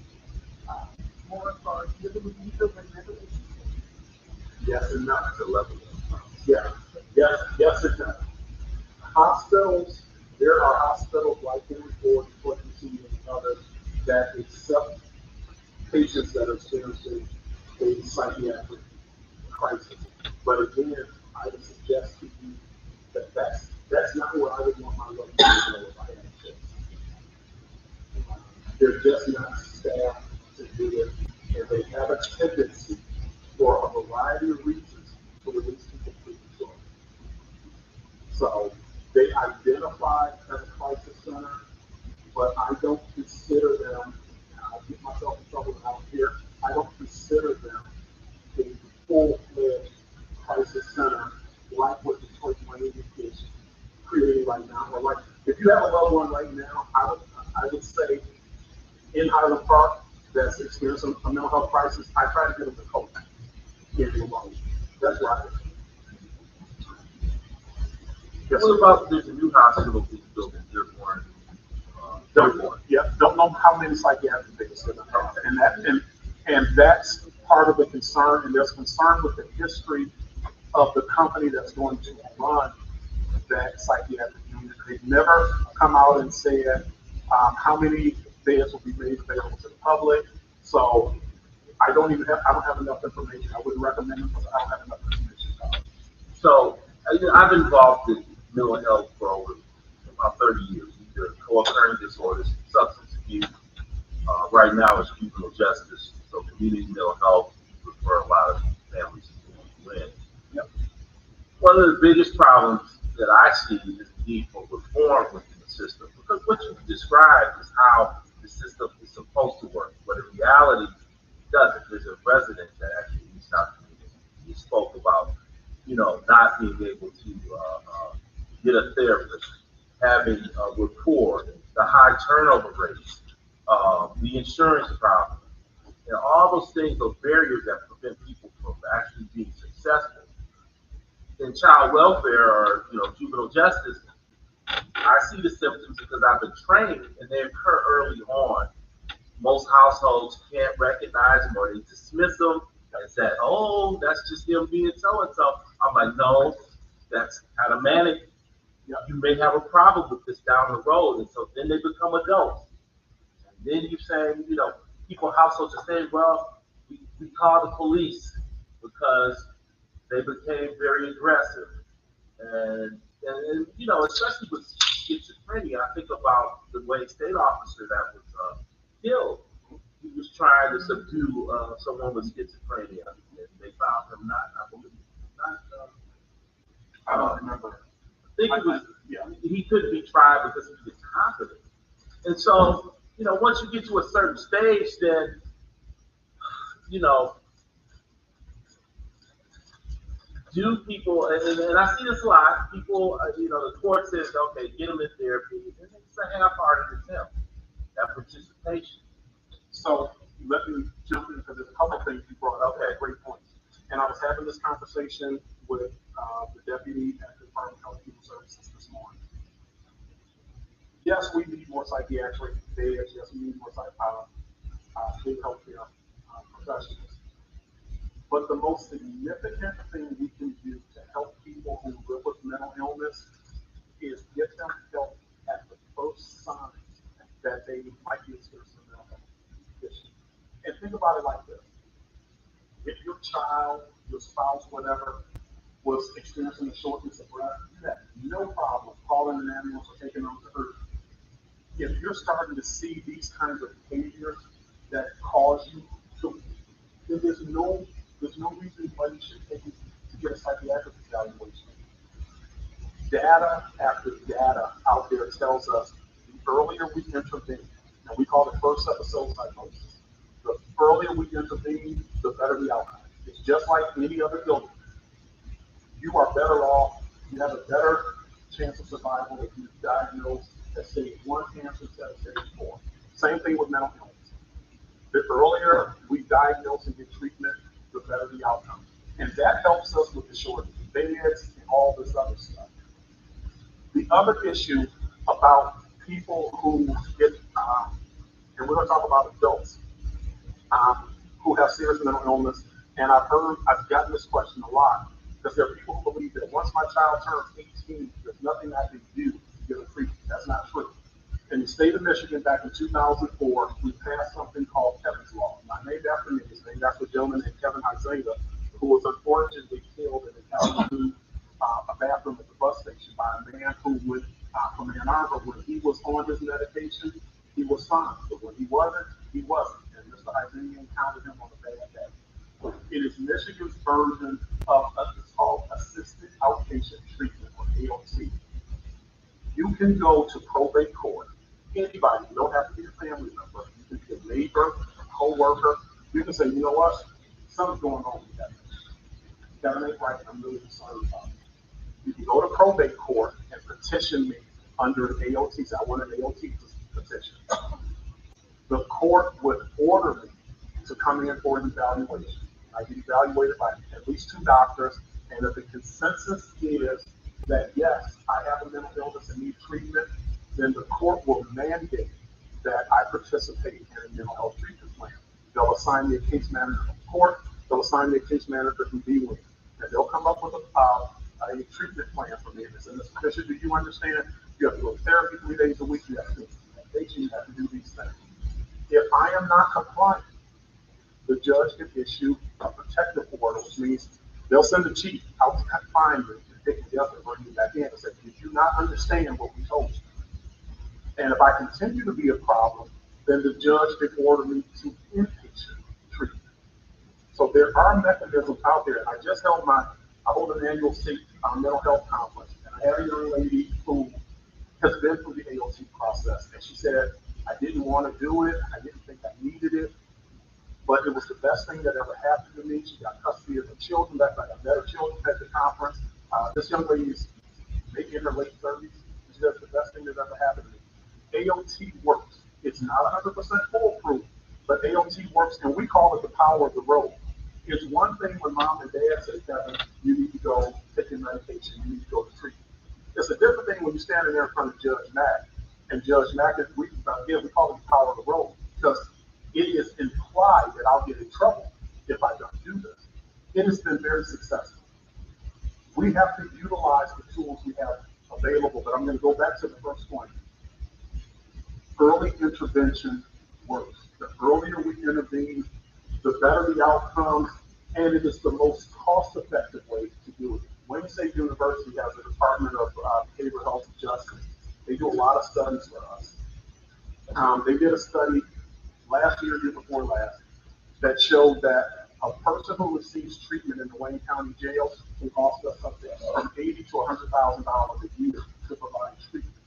more for dealing with people with mental issues? Yes and no. At the level. Yes and no. Hospitals, there are hospitals like Henry Ford, Detroit and others that accept patients that are experiencing a psychiatric crisis. But again, I would suggest to you that that's not where I would want my loved ones to go if I had kids. They're just not staffed to do it, and they have a tendency for a variety of reasons to release people prematurely. So they identify as a crisis center, but I don't consider them, and I'll get myself in trouble out here, I don't consider them a full-fledged crisis center like what Detroit Miami is creating right now. Or like, if you have a loved one right now, I would say in Highland Park that's experiencing a mental health crisis, I try to get them to cope in the moment. That's right. Yes, What about there's a new hospital being built in Dearborn? Don't know how many psychiatric beds they're going to have. And that's part of the concern, and there's concern with the history of the company that's going to run that psychiatric unit. They've never come out and said how many beds will be made available to the public. So I don't have enough information. I wouldn't recommend it because I don't have enough information. So I've been involved in mental health for over about 30 years, either co-occurring disorders, substance abuse. Right now it's juvenile justice, so community mental health for a lot of families to win. Yep. One of the biggest problems that I see is the need for reform within the system, because what you described is how the system is supposed to work, but in reality, it doesn't. There's a resident that actually reached out to me. He spoke about, not being able to get a therapist, having a rapport, the high turnover rates, the insurance problem. And all those things are barriers that prevent people from actually being successful. In child welfare or juvenile justice, I see the symptoms because I've been trained and they occur early on. Most households can't recognize them or they dismiss them and say, oh, that's just him being so and so. I'm like, no, that's kind of manic. You may have a problem with this down the road. And so then they become adults. And then you're saying, people, households are saying, well, we call the police because they became very aggressive. And especially with schizophrenia, I think about the Wayne State officer that was killed. He was trying to subdue someone with schizophrenia, and they found him not, I believe, not. I don't remember. I think it was. Yeah. He couldn't be tried because he was confident. And so, once you get to a certain stage, then, do people, and I see this a lot, people, the court says, okay, get them in therapy, and it's a half-hearted attempt, that participation. So let me jump in because there's a couple of things you brought up. Okay. Great points. And I was having this conversation with the deputy at the Department of Health and Human Services this morning. Yes, we need more psychiatric beds. Yes, we need more healthcare professionals. But the most significant thing we can do to help people who live with mental illness is get them help at the first signs that they might be experiencing a mental health issue. And think about it like this. If your child, your spouse, whatever, was experiencing a shortness of breath, you have no problem calling an ambulance or taking them to urgent. If you're starting to see these kinds of behaviors that cause you to, then there's no reason why you should take it to get a psychiatric evaluation. Data after data out there tells us the earlier we intervene, and we call it first episode psychosis. The earlier we intervene, the better the outcome. It's just like any other illness. You are better off, you have a better chance of survival if you're diagnosed at stage 1 cancer instead of stage 4. Same thing with mental illness. The earlier we diagnose and get treatment, the better the outcome. And that helps us with the shortage of beds and all this other stuff. The other issue about people who get, and we're going to talk about adults who have serious mental illness, and I've gotten this question a lot, because there are people who believe that once my child turns 18, there's nothing I can do to get a treatment. That's not true. In the state of Michigan, back in 2004, we passed something called Kevin's Law. Not named after me, it's named after a gentleman named Kevin Highland, who was unfortunately killed in a bathroom at the bus station by a man who went from N.A.M.I. When he was on his medication, he was fine. But when he wasn't, he wasn't. And Mr. Highland encountered him on a bad day. It is Michigan's version of what's called assisted outpatient treatment, or AOT. You can go to probate court. Anybody, you don't have to be a family member. You can be a neighbor, a co-worker. You can say, you know what? Something's going on with that. Kevin ain't right. I'm really concerned about it. You can go to probate court and petition me under an AOT. So I want an AOT petition. The court would order me to come in for an evaluation. I get evaluated by at least 2 doctors, and if the consensus is that yes, I have a mental illness and need treatment, then the court will mandate that I participate in a mental health treatment plan. They'll assign me a case manager from the court. They'll assign me a case manager from D-Wing, and they'll come up with a treatment plan for me. And it's in this petition. Do you understand? You have to go to therapy 3 days a week. You have to do medication. You have to do these things. If I am not compliant, the judge can issue a protective order, which means they'll send the chief out to find me and pick me up and bring me back in and say, did you not understand what we told you? And if I continue to be a problem, then the judge can order me to inpatient treatment. So there are mechanisms out there. I hold an annual state mental health conference, and I had a young lady who has been through the AOT process, and she said, I didn't want to do it, I didn't think I needed it, but it was the best thing that ever happened to me. She got custody of her children. That's like I met her children at the conference. This young lady is maybe in her late 30s. She said, the best thing that ever happened to me. AOT works. It's not 100% foolproof, but AOT works, and we call it the power of the road. It's one thing when mom and dad say, Kevin, you need to go take your medication, you need to go to treatment. It's a different thing when you're standing there in front of Judge Mack, and Judge Mack, we call it the power of the road, because it is implied that I'll get in trouble if I don't do this. It has been very successful. We have to utilize the tools we have available, but I'm going to go back to the first point. Early intervention works. The earlier we intervene, the better the outcomes, and it is the most cost-effective way to do it. Wayne State University has a Department of Behavioral Health and Justice. They do a lot of studies for us. They did a study last year before last, that showed that a person who receives treatment in the Wayne County jails can cost us up to from $80,000 to $100,000 a year to provide treatment.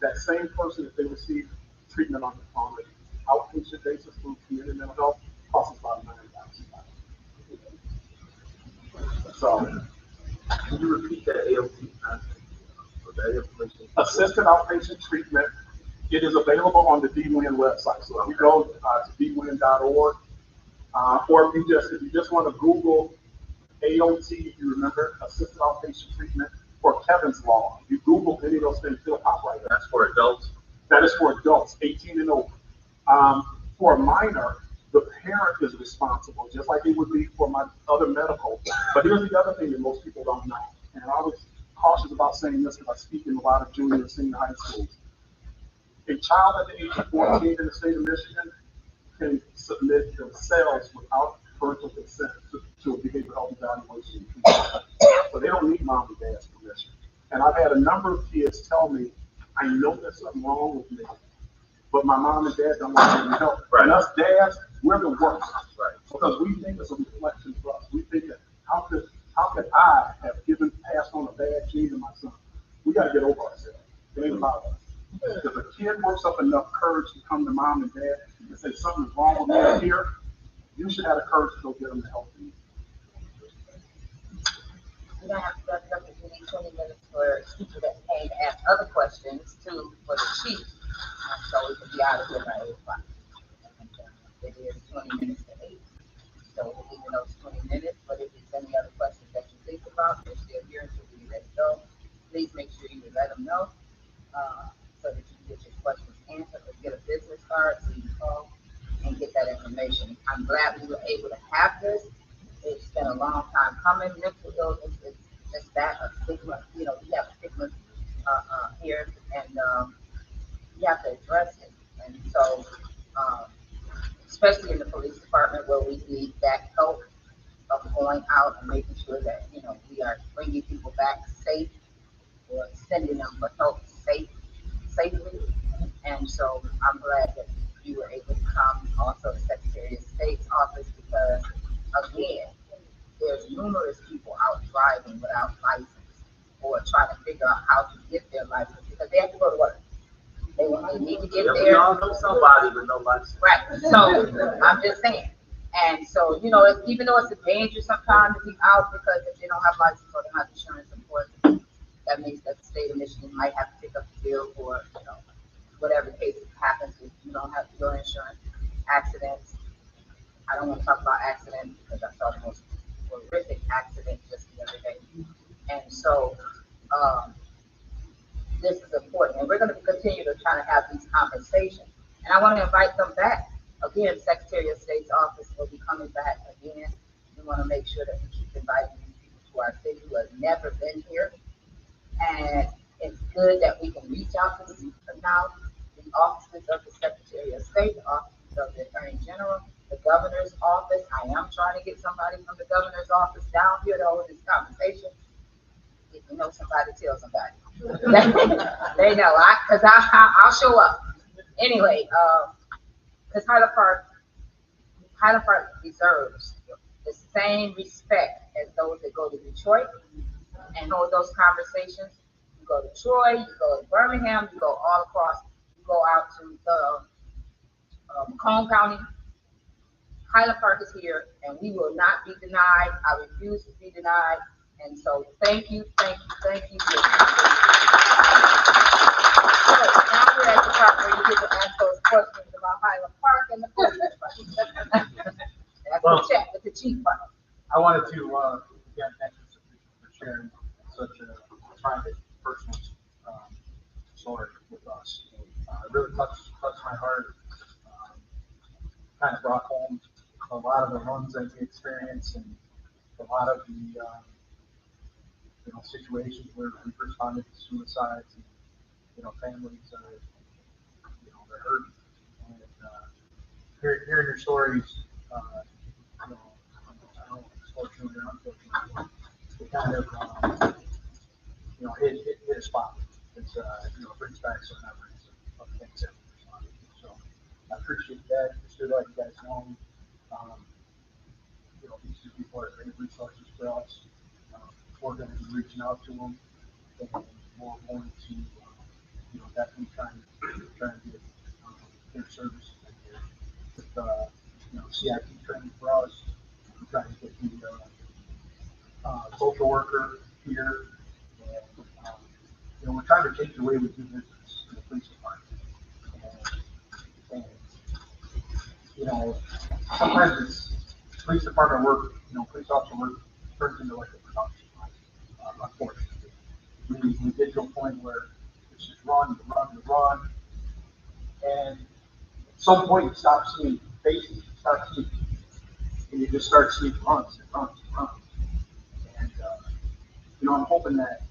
That same person, if they receive treatment on an outpatient basis through community mental health, costs about $90,000. So, Can you repeat that AOT concept? That information? Assisted outpatient treatment, it is available on the DWIN website. So if you go to dwin.org, or if you just want to Google AOT, if you remember, assisted outpatient treatment, or Kevin's Law. If you Google any of those things, they'll pop right there. That's for adults? That is for adults, 18 and over. For a minor, the parent is responsible, just like it would be for my other medical. But here's the other thing that most people don't know, and I was cautious about saying this because I speak in a lot of junior and senior high schools. A child at the age of 14 in the state of Michigan can submit themselves without parental consent to a behavioral health evaluation. So they don't need mom and dad's permission. And I've had a number of kids tell me, I know there's something wrong with me, but my mom and dad don't want to give me help. Right. And us dads, we're the worst. Right. Because we think it's a reflection of us. We think that how could I have passed on a bad gene to my son? We got to get over ourselves. It ain't about us. If a kid works up enough courage to come to mom and dad and say something's wrong with me here, you should have the courage to go get them the help you need. We don't have to wrap up if we need 20 minutes for people that came to ask other questions too for the chief. So we can be out of here by 8 o'clock. And, it is 20 minutes to 8. So we'll leave those 20 minutes, but if there's any other questions that you think about, they're still here until we let go. Please make sure you let them know. So that you can get your questions answered or get a business card so you can call and get that information. I'm glad we were able to have this. It's been a long time coming. Mental illness is just that, a stigma. You know, we have stigma here, and we have to address it. And so, especially in the police department where we need that help of going out and making sure that, you know, we are bringing people back safe or sending them for help safely. And so I'm glad that you were able to come, also the Secretary of State's office, because again, there's numerous people out driving without license or trying to figure out how to get their license because they have to go to work. They need to get there. We all know somebody with no license. Right. So I'm just saying. And so, you know, even though it's a danger sometimes to be out because if they don't have license or they don't have insurance, of course, that means that the state of Michigan might have to pick up the bill for, you know, whatever case happens if you don't have your insurance. Accidents. I don't want to talk about accidents because I saw the most horrific accident just the other day. And so this is important. And we're going to continue to try to have these conversations. And I want to invite them back. Again, Secretary of State's office will be coming back again. We want to make sure that we keep inviting these people to our city who have never been here. And it's good that we can reach out to the offices of the Secretary of State, the offices of the Attorney General, the Governor's office. I am trying to get somebody from the Governor's office down here to hold this conversation. you know somebody, tell somebody. They know, I'll show up. Anyway, because Highland Park deserves the same respect as those that go to Detroit and hold those conversations. You go to Troy, you go to Birmingham, you go all across, you go out to the Macomb County. Highland Park is here, and we will not be denied. I refuse to be denied. And so thank you, thank you, thank you. So now we're at the part where you get to ask those questions about Highland Park and the police department. That's Well, the chat with the chief. I wanted to, again, thank you for sharing such a private, personal story with us. It really touched my heart. Kind of brought home a lot of the runs that we experienced and a lot of the situations where we responded to suicides and families they're hurt and hearing your stories fortunately or unfortunately it kind of hit a spot. It's brings back some memories of things that we responded to. So I appreciate that. Just to let you guys know, these two people are great resources for us. We're going to be reaching out to them, and we're going to, definitely try and get their services in here. With, CIP training for us, we're trying to get the social worker here, and we're trying to change the way we do business in the police department. And sometimes it's police department work, police officer work turns into like a production line, unfortunately. We get to a point where it's just run, and at some point you stop seeing faces, you start seeing people, and you just start seeing runs. And I'm hoping that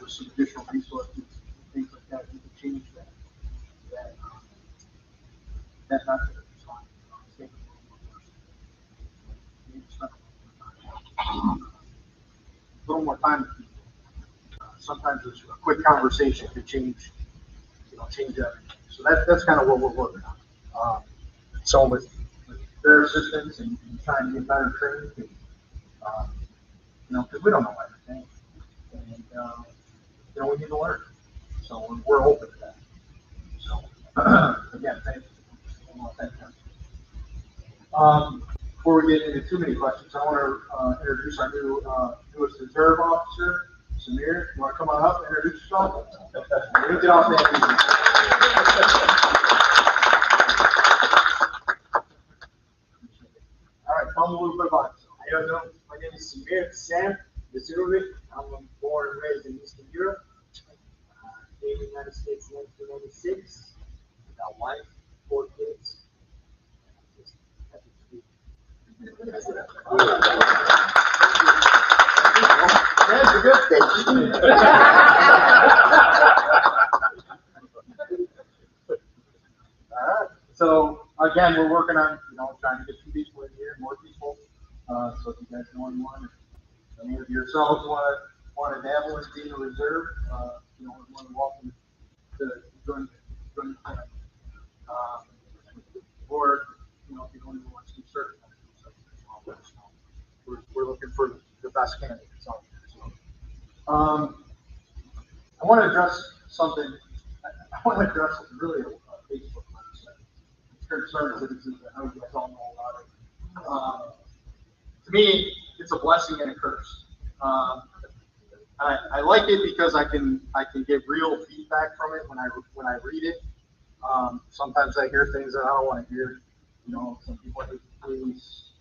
with some additional resources and things like that, we can change that method of responding. Take a little more time with people. Sometimes a quick conversation can change everything. So that's kind of what we're working on. So with their assistance and trying to get better training, because we don't know everything, and we need to learn. So we're open to that. So again, thank you. Thank you. Before we get into too many questions, I want to introduce our newest reserve officer, Samir. You want to come on up and introduce yourself? Let me get off that easy. All right, tell me a little bit about yourself. How you doing? My name is Samir Sam Missouri. I'm born and raised in Eastern Europe. Came to the United States in 1996. Got a wife, 4 kids. Just happy to be here. That's a good thing. All right. So again, we're working on trying to get some people in here, more people. So if you guys know anyone, if any of yourselves want to dabble in being a reserve, we're more than welcome to join the family. Or if you don't even want to do certain things, we're looking for the best candidates out there. So, I want to address something. I want to address really a Facebook website. It's concerned citizens. I know you guys all know about it. To me, it's a blessing and a curse. I like it because I can get real feedback from it when I read it. Sometimes I hear things that I don't want to hear. Some people hate the police.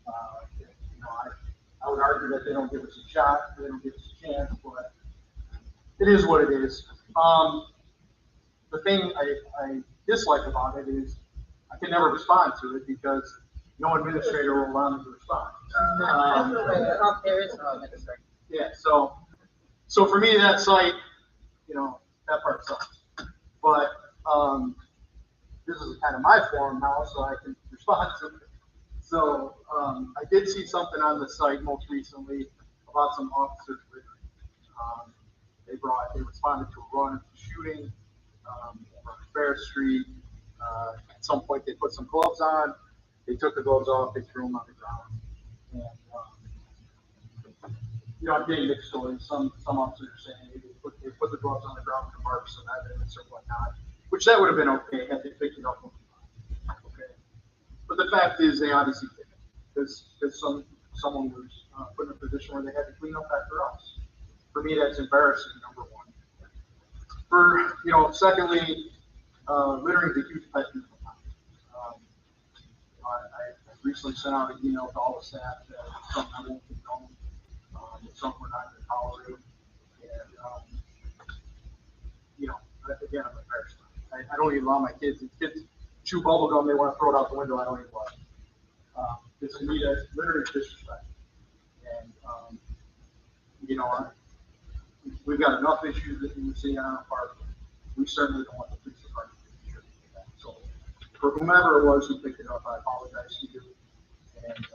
I would argue that they don't give us a shot, they don't give us a chance, but it is what it is. The thing I dislike about it is I can never respond to it because no administrator will allow me to respond. There is no administrator. Yeah, so for me, that site, that part sucks. But this is kind of my forum now, so I can respond to it. So I did see something on the site most recently about some officers littering. They responded to a run, shooting, on Fair Street. At some point, they put some gloves on. They took the gloves off. They threw them on the ground. And, I'm getting mixed stories. Some officers are saying they put the gloves on the ground to mark some evidence or whatnot, which that would have been okay had they picked it up. Okay. But the fact is, they obviously did it because someone was put in a position where they had to clean up after us. For me, that's embarrassing, number one. Secondly, littering is a huge pet peeve of mine. I recently sent out an email to all the staff that it's something I won't condone. It's something we're not going to tolerate. And, again, I'm embarrassed. I don't even allow my kids. If kids chew bubble gum, they want to throw it out the window. I don't even allow it. Because to me, that's literally disrespect. And, we've got enough issues in the city on our part. We certainly don't want the police department to contribute to that. So, for whomever it was who picked it up, I apologize to you. And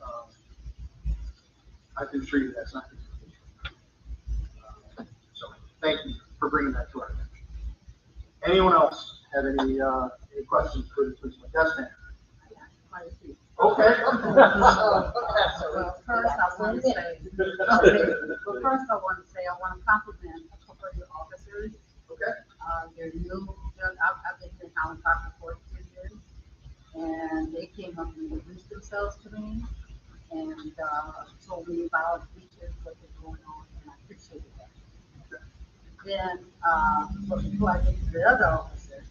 I can assure you that's not the case. So, thank you for bringing that to our attention. Anyone else have any questions for the policeman? Yes, ma'am. Okay. Well, first I want to say, I want to compliment a couple of your officers. Okay. They're new. I've been in Highland Park for 14 years, and they came up and introduced themselves to me and told me about features, what was going on, and I appreciated that. Then, before I get to the other officer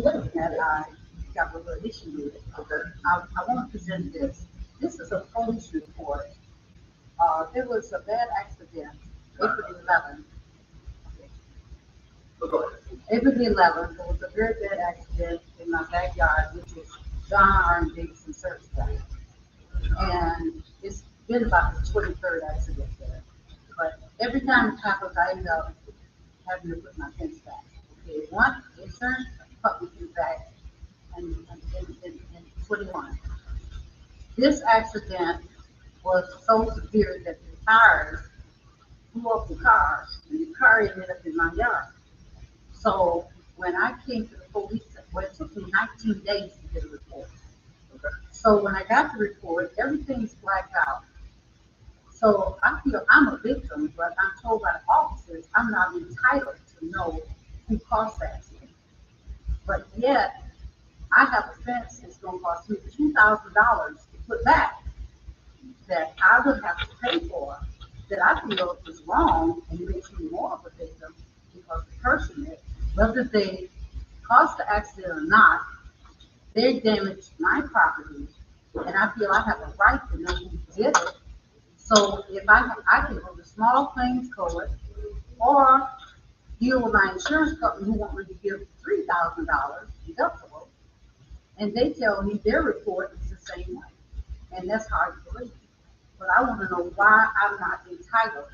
that I got a little issue with, I want to present this. This is a police report. There was a bad accident, April 11th. April 11th, there was a very bad accident in my backyard, which was John R. and Davidson Service Drive. And it's been about the 23rd accident there. But every time it happens, I end up having to put my fence back. Okay, one, insurance put me back in 21. This accident was so severe that the tires flew off the car, and the car ended up in my yard. So when I came to the police, well, it took me 19 days to get a report. So when I got the report, everything's blacked out. So I feel I'm a victim, but I'm told by the officers I'm not entitled to know who caused the accident. But yet, I have a fence that's going to cost me $2,000 to put back that I would have to pay for, that I feel is wrong and makes me more of a victim because the person, whether they caused the accident or not, they damaged my property, and I feel I have a right to know who did it. So if I can go to small claims court or deal with my insurance company who want me to give $3,000 deductible, and they tell me their report is the same way, and that's hard to believe. But I want to know why I'm not entitled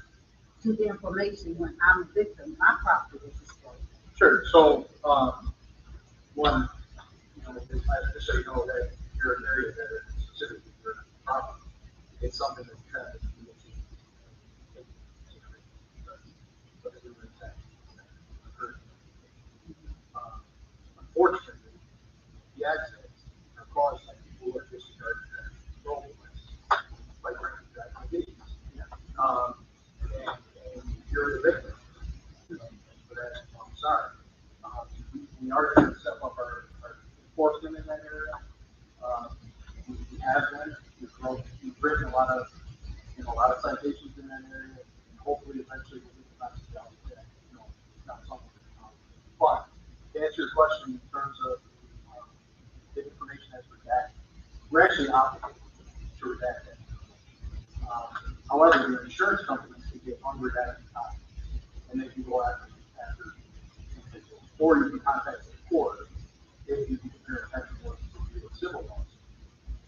to the information when I'm a victim. My property was destroyed. Sure. So, one, just so you know that you're an area that is specifically your property. It's something that you have to do. Unfortunately, the accidents are caused by people who are disregarding their control plans, like recognition. And you're the victim. For that, I'm sorry. We are going to step up our enforcement in that area. We have been. We've written a lot of citations in that area, and hopefully eventually we'll get the message out that, it's not something. But to answer your question in terms of the information that's redacted, we're actually obligated to redact that. However, your insurance companies can get unredacted copies, and they can go after individuals, or you can contact the court if you can compare attention to a civil laws,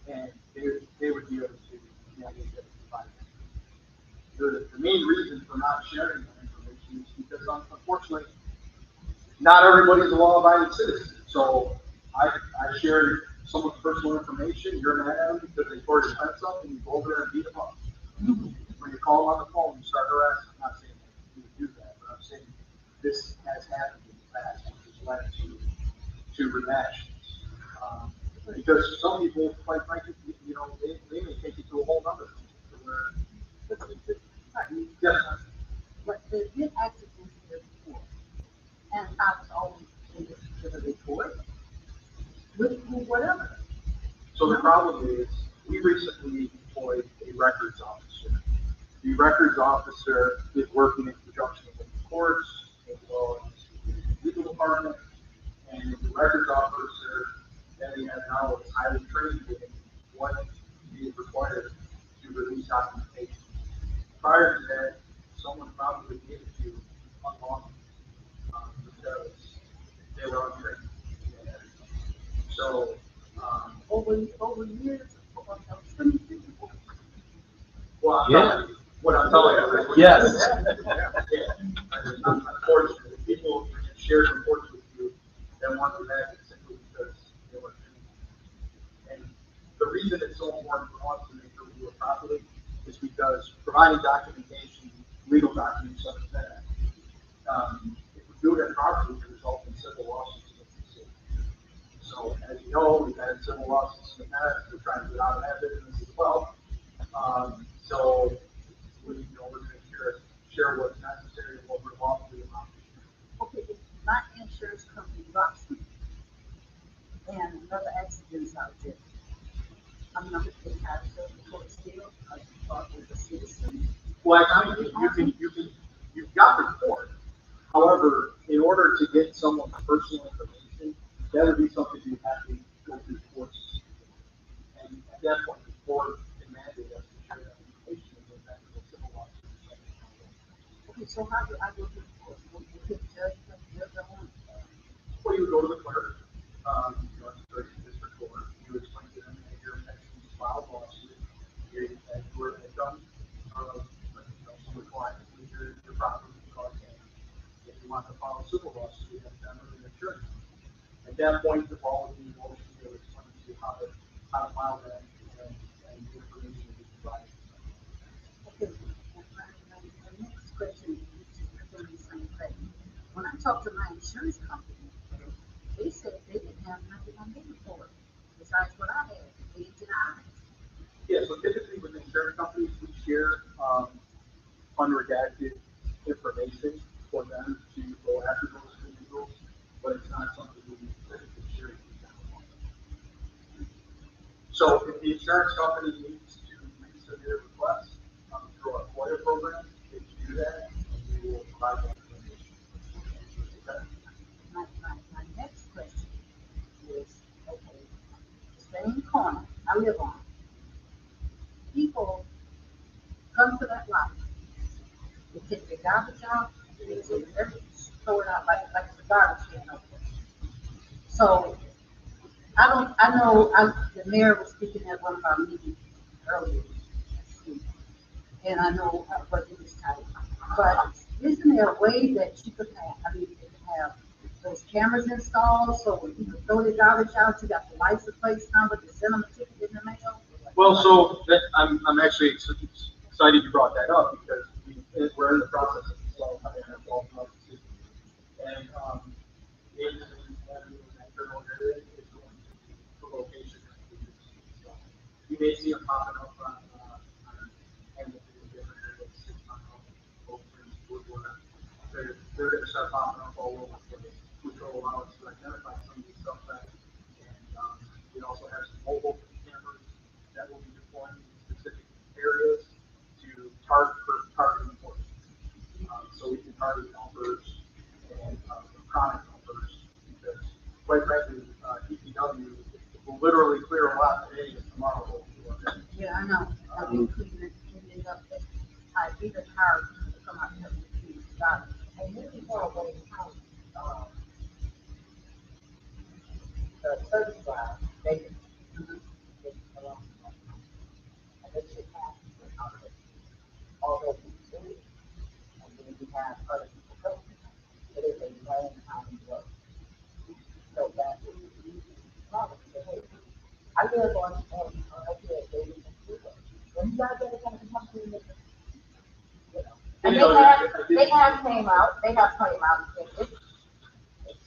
and they would be able to navigate that and find it. The main reason for not sharing that information is because, unfortunately, not everybody's a law-abiding citizen. So I shared someone's personal information, you're mad at them because they tore your fence up, and you go over there and beat them up. When you call them on the phone, you start harassing. I'm not saying that you would do that, but I'm saying this has happened in the past, which has led to rematch. Because some people, quite frankly, you know, they may take it to a whole nother level to where, yes, But they did accidents here before, and I was always in the report, with whatever. so the problem is, we recently employed a records officer. The records officer is working in conjunction with the courts, as well as the legal department, and the records officer, that we have now is highly trained in what is required to release documentation. Prior to that, someone probably gave it to you unlawfully, because they were untrained. So, Over years, of 20 people. well, I'm Yeah. telling you, what I'm telling you. is- Yes. Yeah. Unfortunately, people shared reports with you that weren't redacted simply because they were trained. And the reason it's so important for us to make sure we do it properly is because providing documentation, legal documents such as that, if we do it improperly, it results in civil lawsuits against the city. So, as you know, we've had civil lawsuits in the past, we're trying to get out of that business as well. So, we, you know, we're gonna share what's necessary and what we're lawfully allowed to share. Okay, if my insurance company drops me, and another accident's out there, I'm not gonna take out the court still, I thought it was a citizen. Well, actually, you've got the report. However, in order to get someone's personal information, that would be something you have to go through the courts. And at that point, the court can mandate us to share that information and go back to the civil lawsuit. Okay, so how do I go to the court? Go to the judge, I want. Well, you would go to the clerk, you know, to the district court, you explain to them that your intention is to file a lawsuit, that you were a victim of, you know, some requirement with your property because if you want to file a civil lawsuit, you have to have an insurance. At that point, the ball would be in motion to explain to you how to file that and the information that you provide. Okay, my next question is the same thing. When I talked to my insurance company, they said they didn't have nothing on their report, besides what I had, A's and I's. Yeah, so typically with insurance companies, we share, unredacted information for them to go after those individuals, but it's not something we typically share with the general public. So if the insurance company needs to resubmit a request, through our FOIA program, they can do that, and we will provide that information. Okay? My next question is, okay, same corner I live on. People come to that lot, they take their garbage out, they take everything, throw it out like it's a garbage can over there. So, the mayor was speaking at one of our meetings earlier this week, and I know what he was telling, but isn't there a way that you could have those cameras installed, so when people throw their garbage out, you got the license plate number to send them a ticket in the mail? Well, so that, I'm actually excited you brought that up because we're in the process of installing it. And, that general area is going to be the location that we use. So you may see them popping up on and different areas, 6 miles, Woodward. They're gonna start popping up all over the place, which will allow us to identify some of these suspects. And, we also have some mobile cameras that will be deployed in specific areas to target enforcement. So we can target numbers and chronic numbers because, quite frankly, DPW will literally clear a lot today and tomorrow will be okay. Yeah, I know, I've been cleaning it up, I even hired people to come out here and clean the garbage. And this is all what it counts, certified, they can, and they should have to cover it. Although we do it, and then we have other people go, it is a long time work. So that would be probably the way. I live on I live David and Cuba. When you guys ever come to something, you know. And they have came out,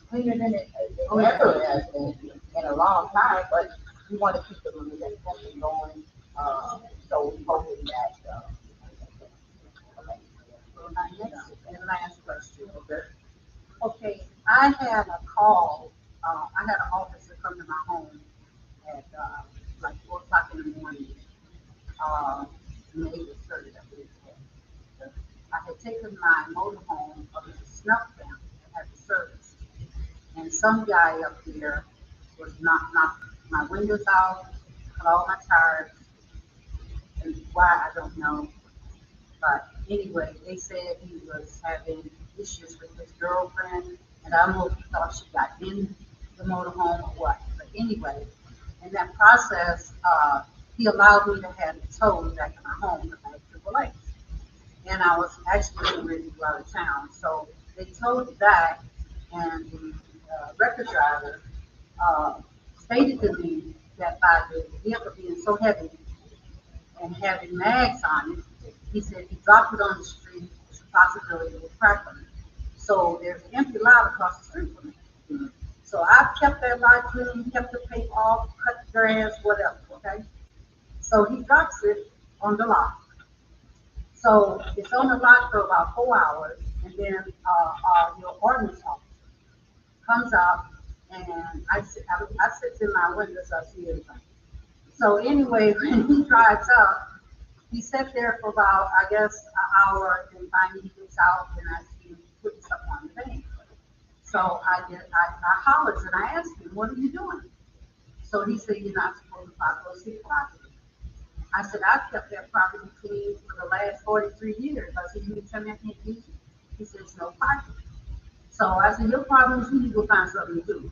cleaner than it ever has been in a long time, but we want to keep the momentum going. So we hoping that, okay. So my next and last question. Okay. Okay, I had a call, I had an officer come to my home at, like 4 o'clock in the morning. May the 3rd, I believe. I had taken my motorhome up to the snuff camp and had the service. And some guy up there was knocking my windows out, cut all my tires, and why, I don't know. But anyway, they said he was having issues with his girlfriend, and I don't know if he thought she got in the motorhome or what. But anyway, in that process, he allowed me to have it towed back to my home because I had AAA. And I was actually getting ready to go out of town. So they towed it back, and the record driver stated to me that by the vehicle being so heavy and having mags on it, he said he dropped it on the street, there's a possibility it will crack on it. So there's an empty lot across the street from me. So I kept that lot clean, kept the paper off, cut the grass, whatever, okay? So he drops it on the lot. So it's on the lot for about 4 hours, and then your ordinance officer comes out, and I sit in my window so I see everything. So anyway, when he drives up, he sat there for about, I guess, an hour, and finally he gets out, and I see him putting stuff on the thing. So I hollered and I asked him, "What are you doing?" So he said, "You're not supposed to go see property." I said, "I've kept that property clean for the last 43 years. I said, "You can tell me I can't use it?" He said, "It's no parking." So I said, "Your problem is you need to go find something to do."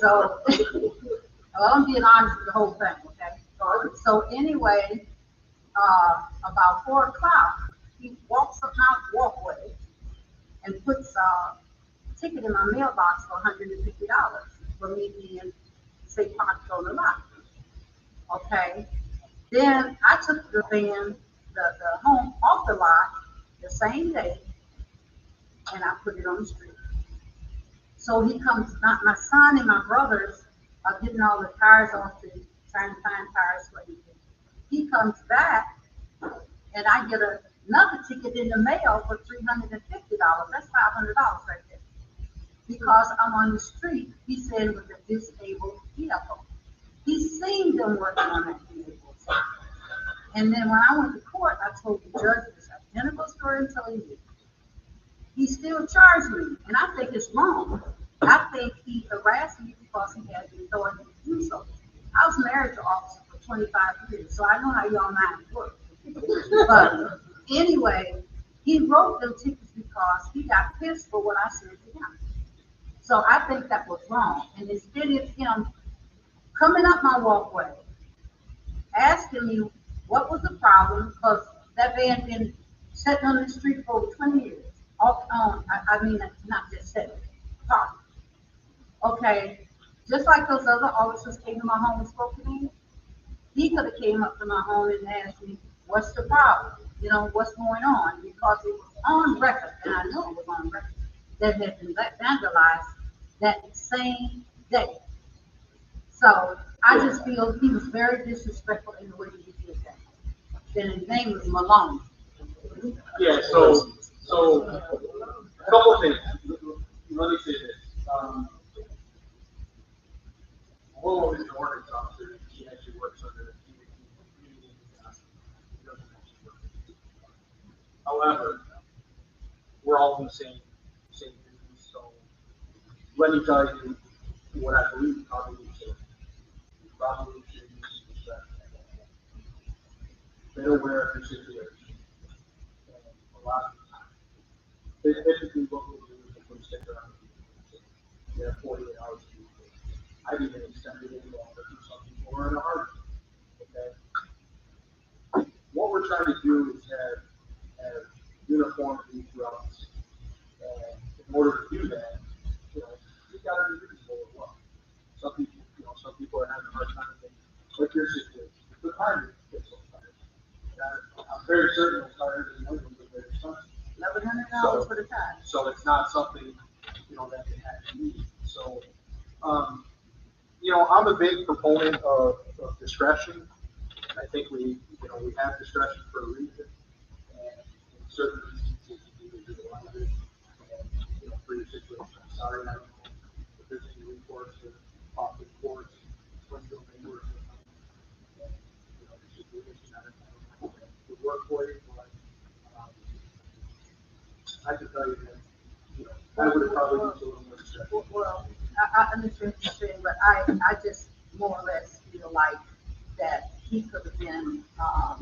So, well, I'm being honest with the whole thing, okay? So anyway, about 4 o'clock, he walks up my walkway and puts a ticket in my mailbox for $150 for me being, say, parked on the lot. Okay? Then I took the van, the home off the lot the same day, and I put it on the street. So he comes, not my son and my brothers are getting all the tires off the, trying to find tires for him. He comes back, and I get another ticket in the mail for $350. That's $500 right there. Because I'm on the street, he said, with a disabled vehicle. He's seen them working on that vehicle. And then when I went to court, I told the judge this identical story I'm telling you. He still charged me, and I think it's wrong. I think he harassed me because he had the authority to do so. I was married to an officer for 25 years, so I know how y'all minds work. But anyway, he wrote them tickets because he got pissed for what I said to him. So I think that was wrong. And instead of him coming up my walkway, asking me what was the problem, because that van been sitting on the street for over 20 years. I mean, not just sitting, parked. Okay, just like those other officers came to my home and spoke to me, he could have came up to my home and asked me, "What's the problem? You know, what's going on?" Because it was on record, and I know it was on record, that had been vandalized that same day. So I just feel he was very disrespectful in the way he did that. Then his name was Malone. Yeah, so, a couple of things. Let me say this. Willow is an ordinance officer. She actually works under the community. However, we're all in the same business, so let me tell you what I believe probably should. Probably should use respect. They're aware of the situation. And a lot of the time, they typically what we'll do is we'll stick around. They have 48 hours to do it. I've even extended it longer for some people who are in a hurry. Okay. What we're trying to do is have uniformity throughout the city. And in order to do that, you know, you've got to be reasonable as well. Some people are having a hard time with like your situation. The time gets so tired. I'm very certain those tires in England are very expensive. $1,100 for the tire. So it's not something, that they had to leave. So, I'm a big proponent of discretion. I think we have discretion for a reason, and in certain instances, you need to utilize it. And, for your situation, I'm sorry, I don't know if there's any recourse or possible recourse, Springfield may work. And, this is the issue, I don't know if it would work for you, but, I can tell you that, I would have probably used a little more discretion. Well, I understand what you're saying, but I just more or less feel like that he could have been,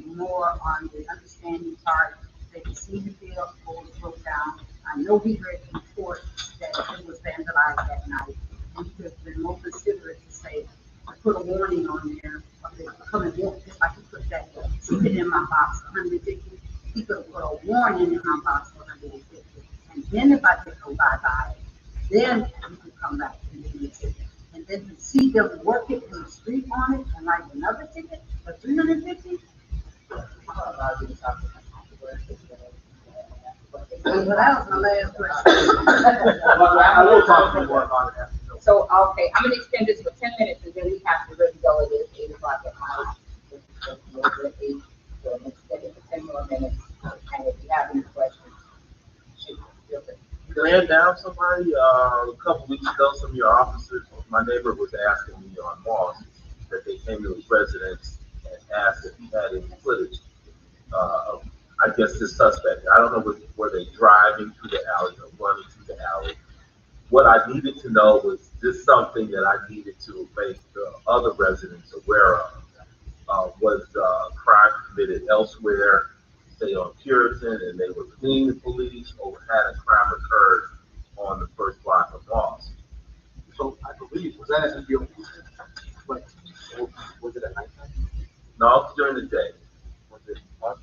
more on the understanding part, that he seen the bill, was broke down. I know he read the report that it was vandalized that night, and he could have been more considerate to say, I put a warning on there, of it coming in, just like he put that, keep it in my box, 150. He could have put a warning in my box, 150. And then if I could go by, then you could come back and give me a ticket. And then to see them work it in the street on it and write another ticket for 350? Well, that was my last question. I will talk to you more about it after. So, okay, I'm gonna extend this for 10 minutes, and then we have to really go. It is 8 o'clock at night. It's 8, so I'm extending for 10 more minutes. And if you have any questions, shoot, feel free. Ran down somebody a couple weeks ago. Some of your officers, my neighbor was asking me on Moss that they came to his residence and asked if he had any footage of, I guess, the suspect. I don't know were they driving through the alley or running through the alley. What I needed to know was this something that I needed to make the other residents aware of. Was crime committed elsewhere, say on Puritan, and they were fleeing the police, or had a crime occurred on the first block of Moss? So I believe, was that at the deal? Like, was it at nighttime? No, it was during the day. Was it what?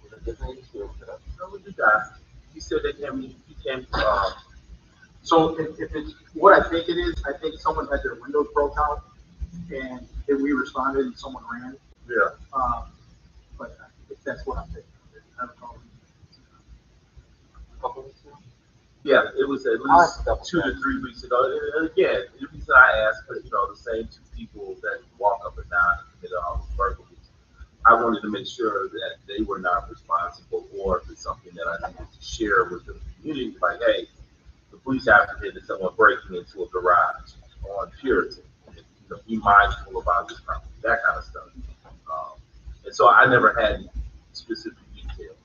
Was it different? No, what you got? He said they came. He came. So if it's what I think it is, I think someone had their windows broke out, and then we responded, and someone ran. Yeah. But if that's what I'm thinking, I don't know. Yeah, it was at least 2 to 3 weeks ago. And again, the reason I asked, but the same two people that walk up and down and commit all these burglaries, I wanted to make sure that they were not responsible, or if it's something that I needed to share with the community, like, hey, the police apprehended someone breaking into a garage on Puritan. Be mindful about this property, that kind of stuff. And so I never had any specific details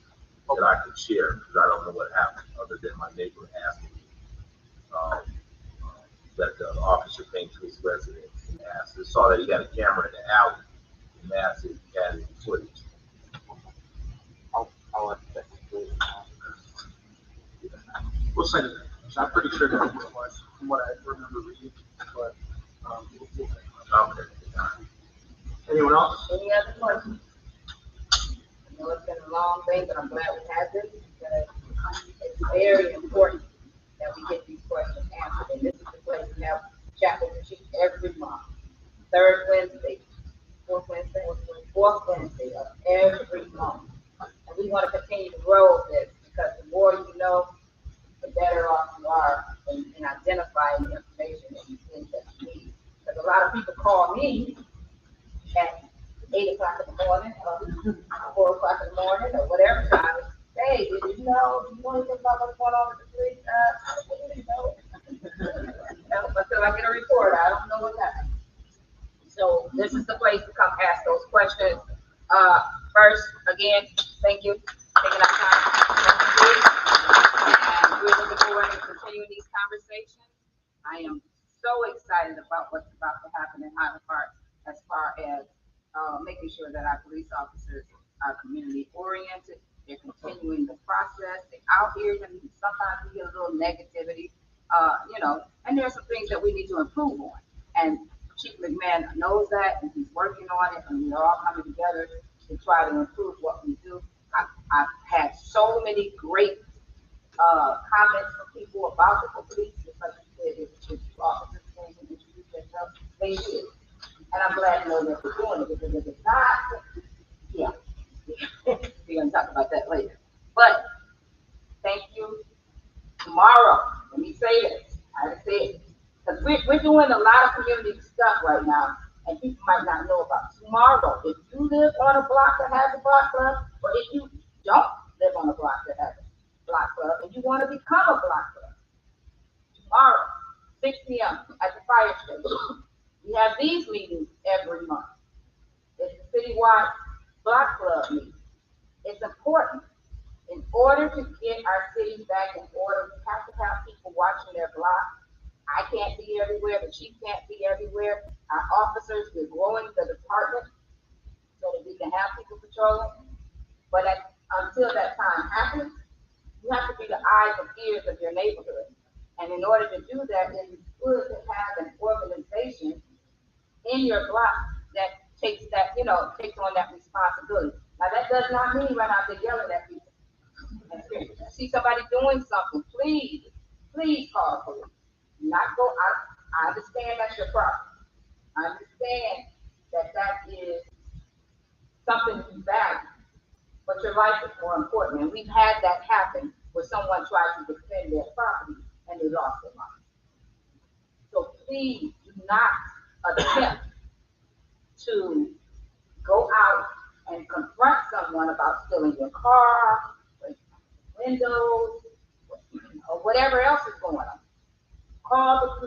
that I could share because I don't know what happened, other than my neighbor asking me that the officer came to his residence and asked, and saw that he had a camera in the alley and asked if he had any footage. We'll send it. So I'm pretty sure that's what it was, from what I remember reading, but, Okay. anyone else? Any other questions? I know it's been a long day, but I'm glad we had this, because it's very important that we get these questions answered. And this is the place we have chapel retreat every month. Third Wednesday, fourth Wednesday of every month. And we want to continue to grow this, because the more you know, the better off you are in identifying the information that you think that you need. Because a lot of people call me at 8 o'clock in the morning, or 4 o'clock in the morning, or whatever time. Hey, did you know anything about what's going on with the police? I didn't know. Until I get a report, I don't know what's happening. So this is the place to come ask those questions. First, again, thank you for taking our time. And we're looking forward to continuing these conversations. I am so excited about what's about to happen in Highland Park, as far as making sure that our police officers are community oriented. They're continuing the process. They're out here, and sometimes we get a little negativity, and there's some things that we need to improve on. And Chief McMahon knows that, and he's working on it, and we're all coming together to try to improve what we do. I've had so many great comments from people about the police, just like you said, if officers came and introduced themselves, they did. And I'm glad to know that they're doing it, because if it's not, yeah, we're gonna talk about that later. But thank you. tomorrow, let me say this, I say it, because we're doing a lot of community stuff right now, and people might not know about. Tomorrow, if you live on a block that has a block club, or if you don't live on a block that has a block club, and you want to become a block club, tomorrow, 6 p.m. at the fire station. We have these meetings every month. It's a citywide block club meeting. It's important. In order to get our cities back in order, we have to have people watching their block. I can't be everywhere, the chief can't be everywhere. Our officers, we're growing the department so that we can have people patrolling. But until that time happens, you have to be the eyes and ears of your neighborhood. And in order to do that, it's good to have an organization in your block that takes that, takes on that responsibility. Now, that does not mean run out there yelling at people. If you see somebody doing something, please call the police. Not go out. I understand that's your problem. I understand that is something you value, but your life is more important. And we've had that happen where someone tried to defend their property and they lost their life. So please do not attempt to go out and confront someone about stealing your car, windows, or whatever else is going on. Call the police.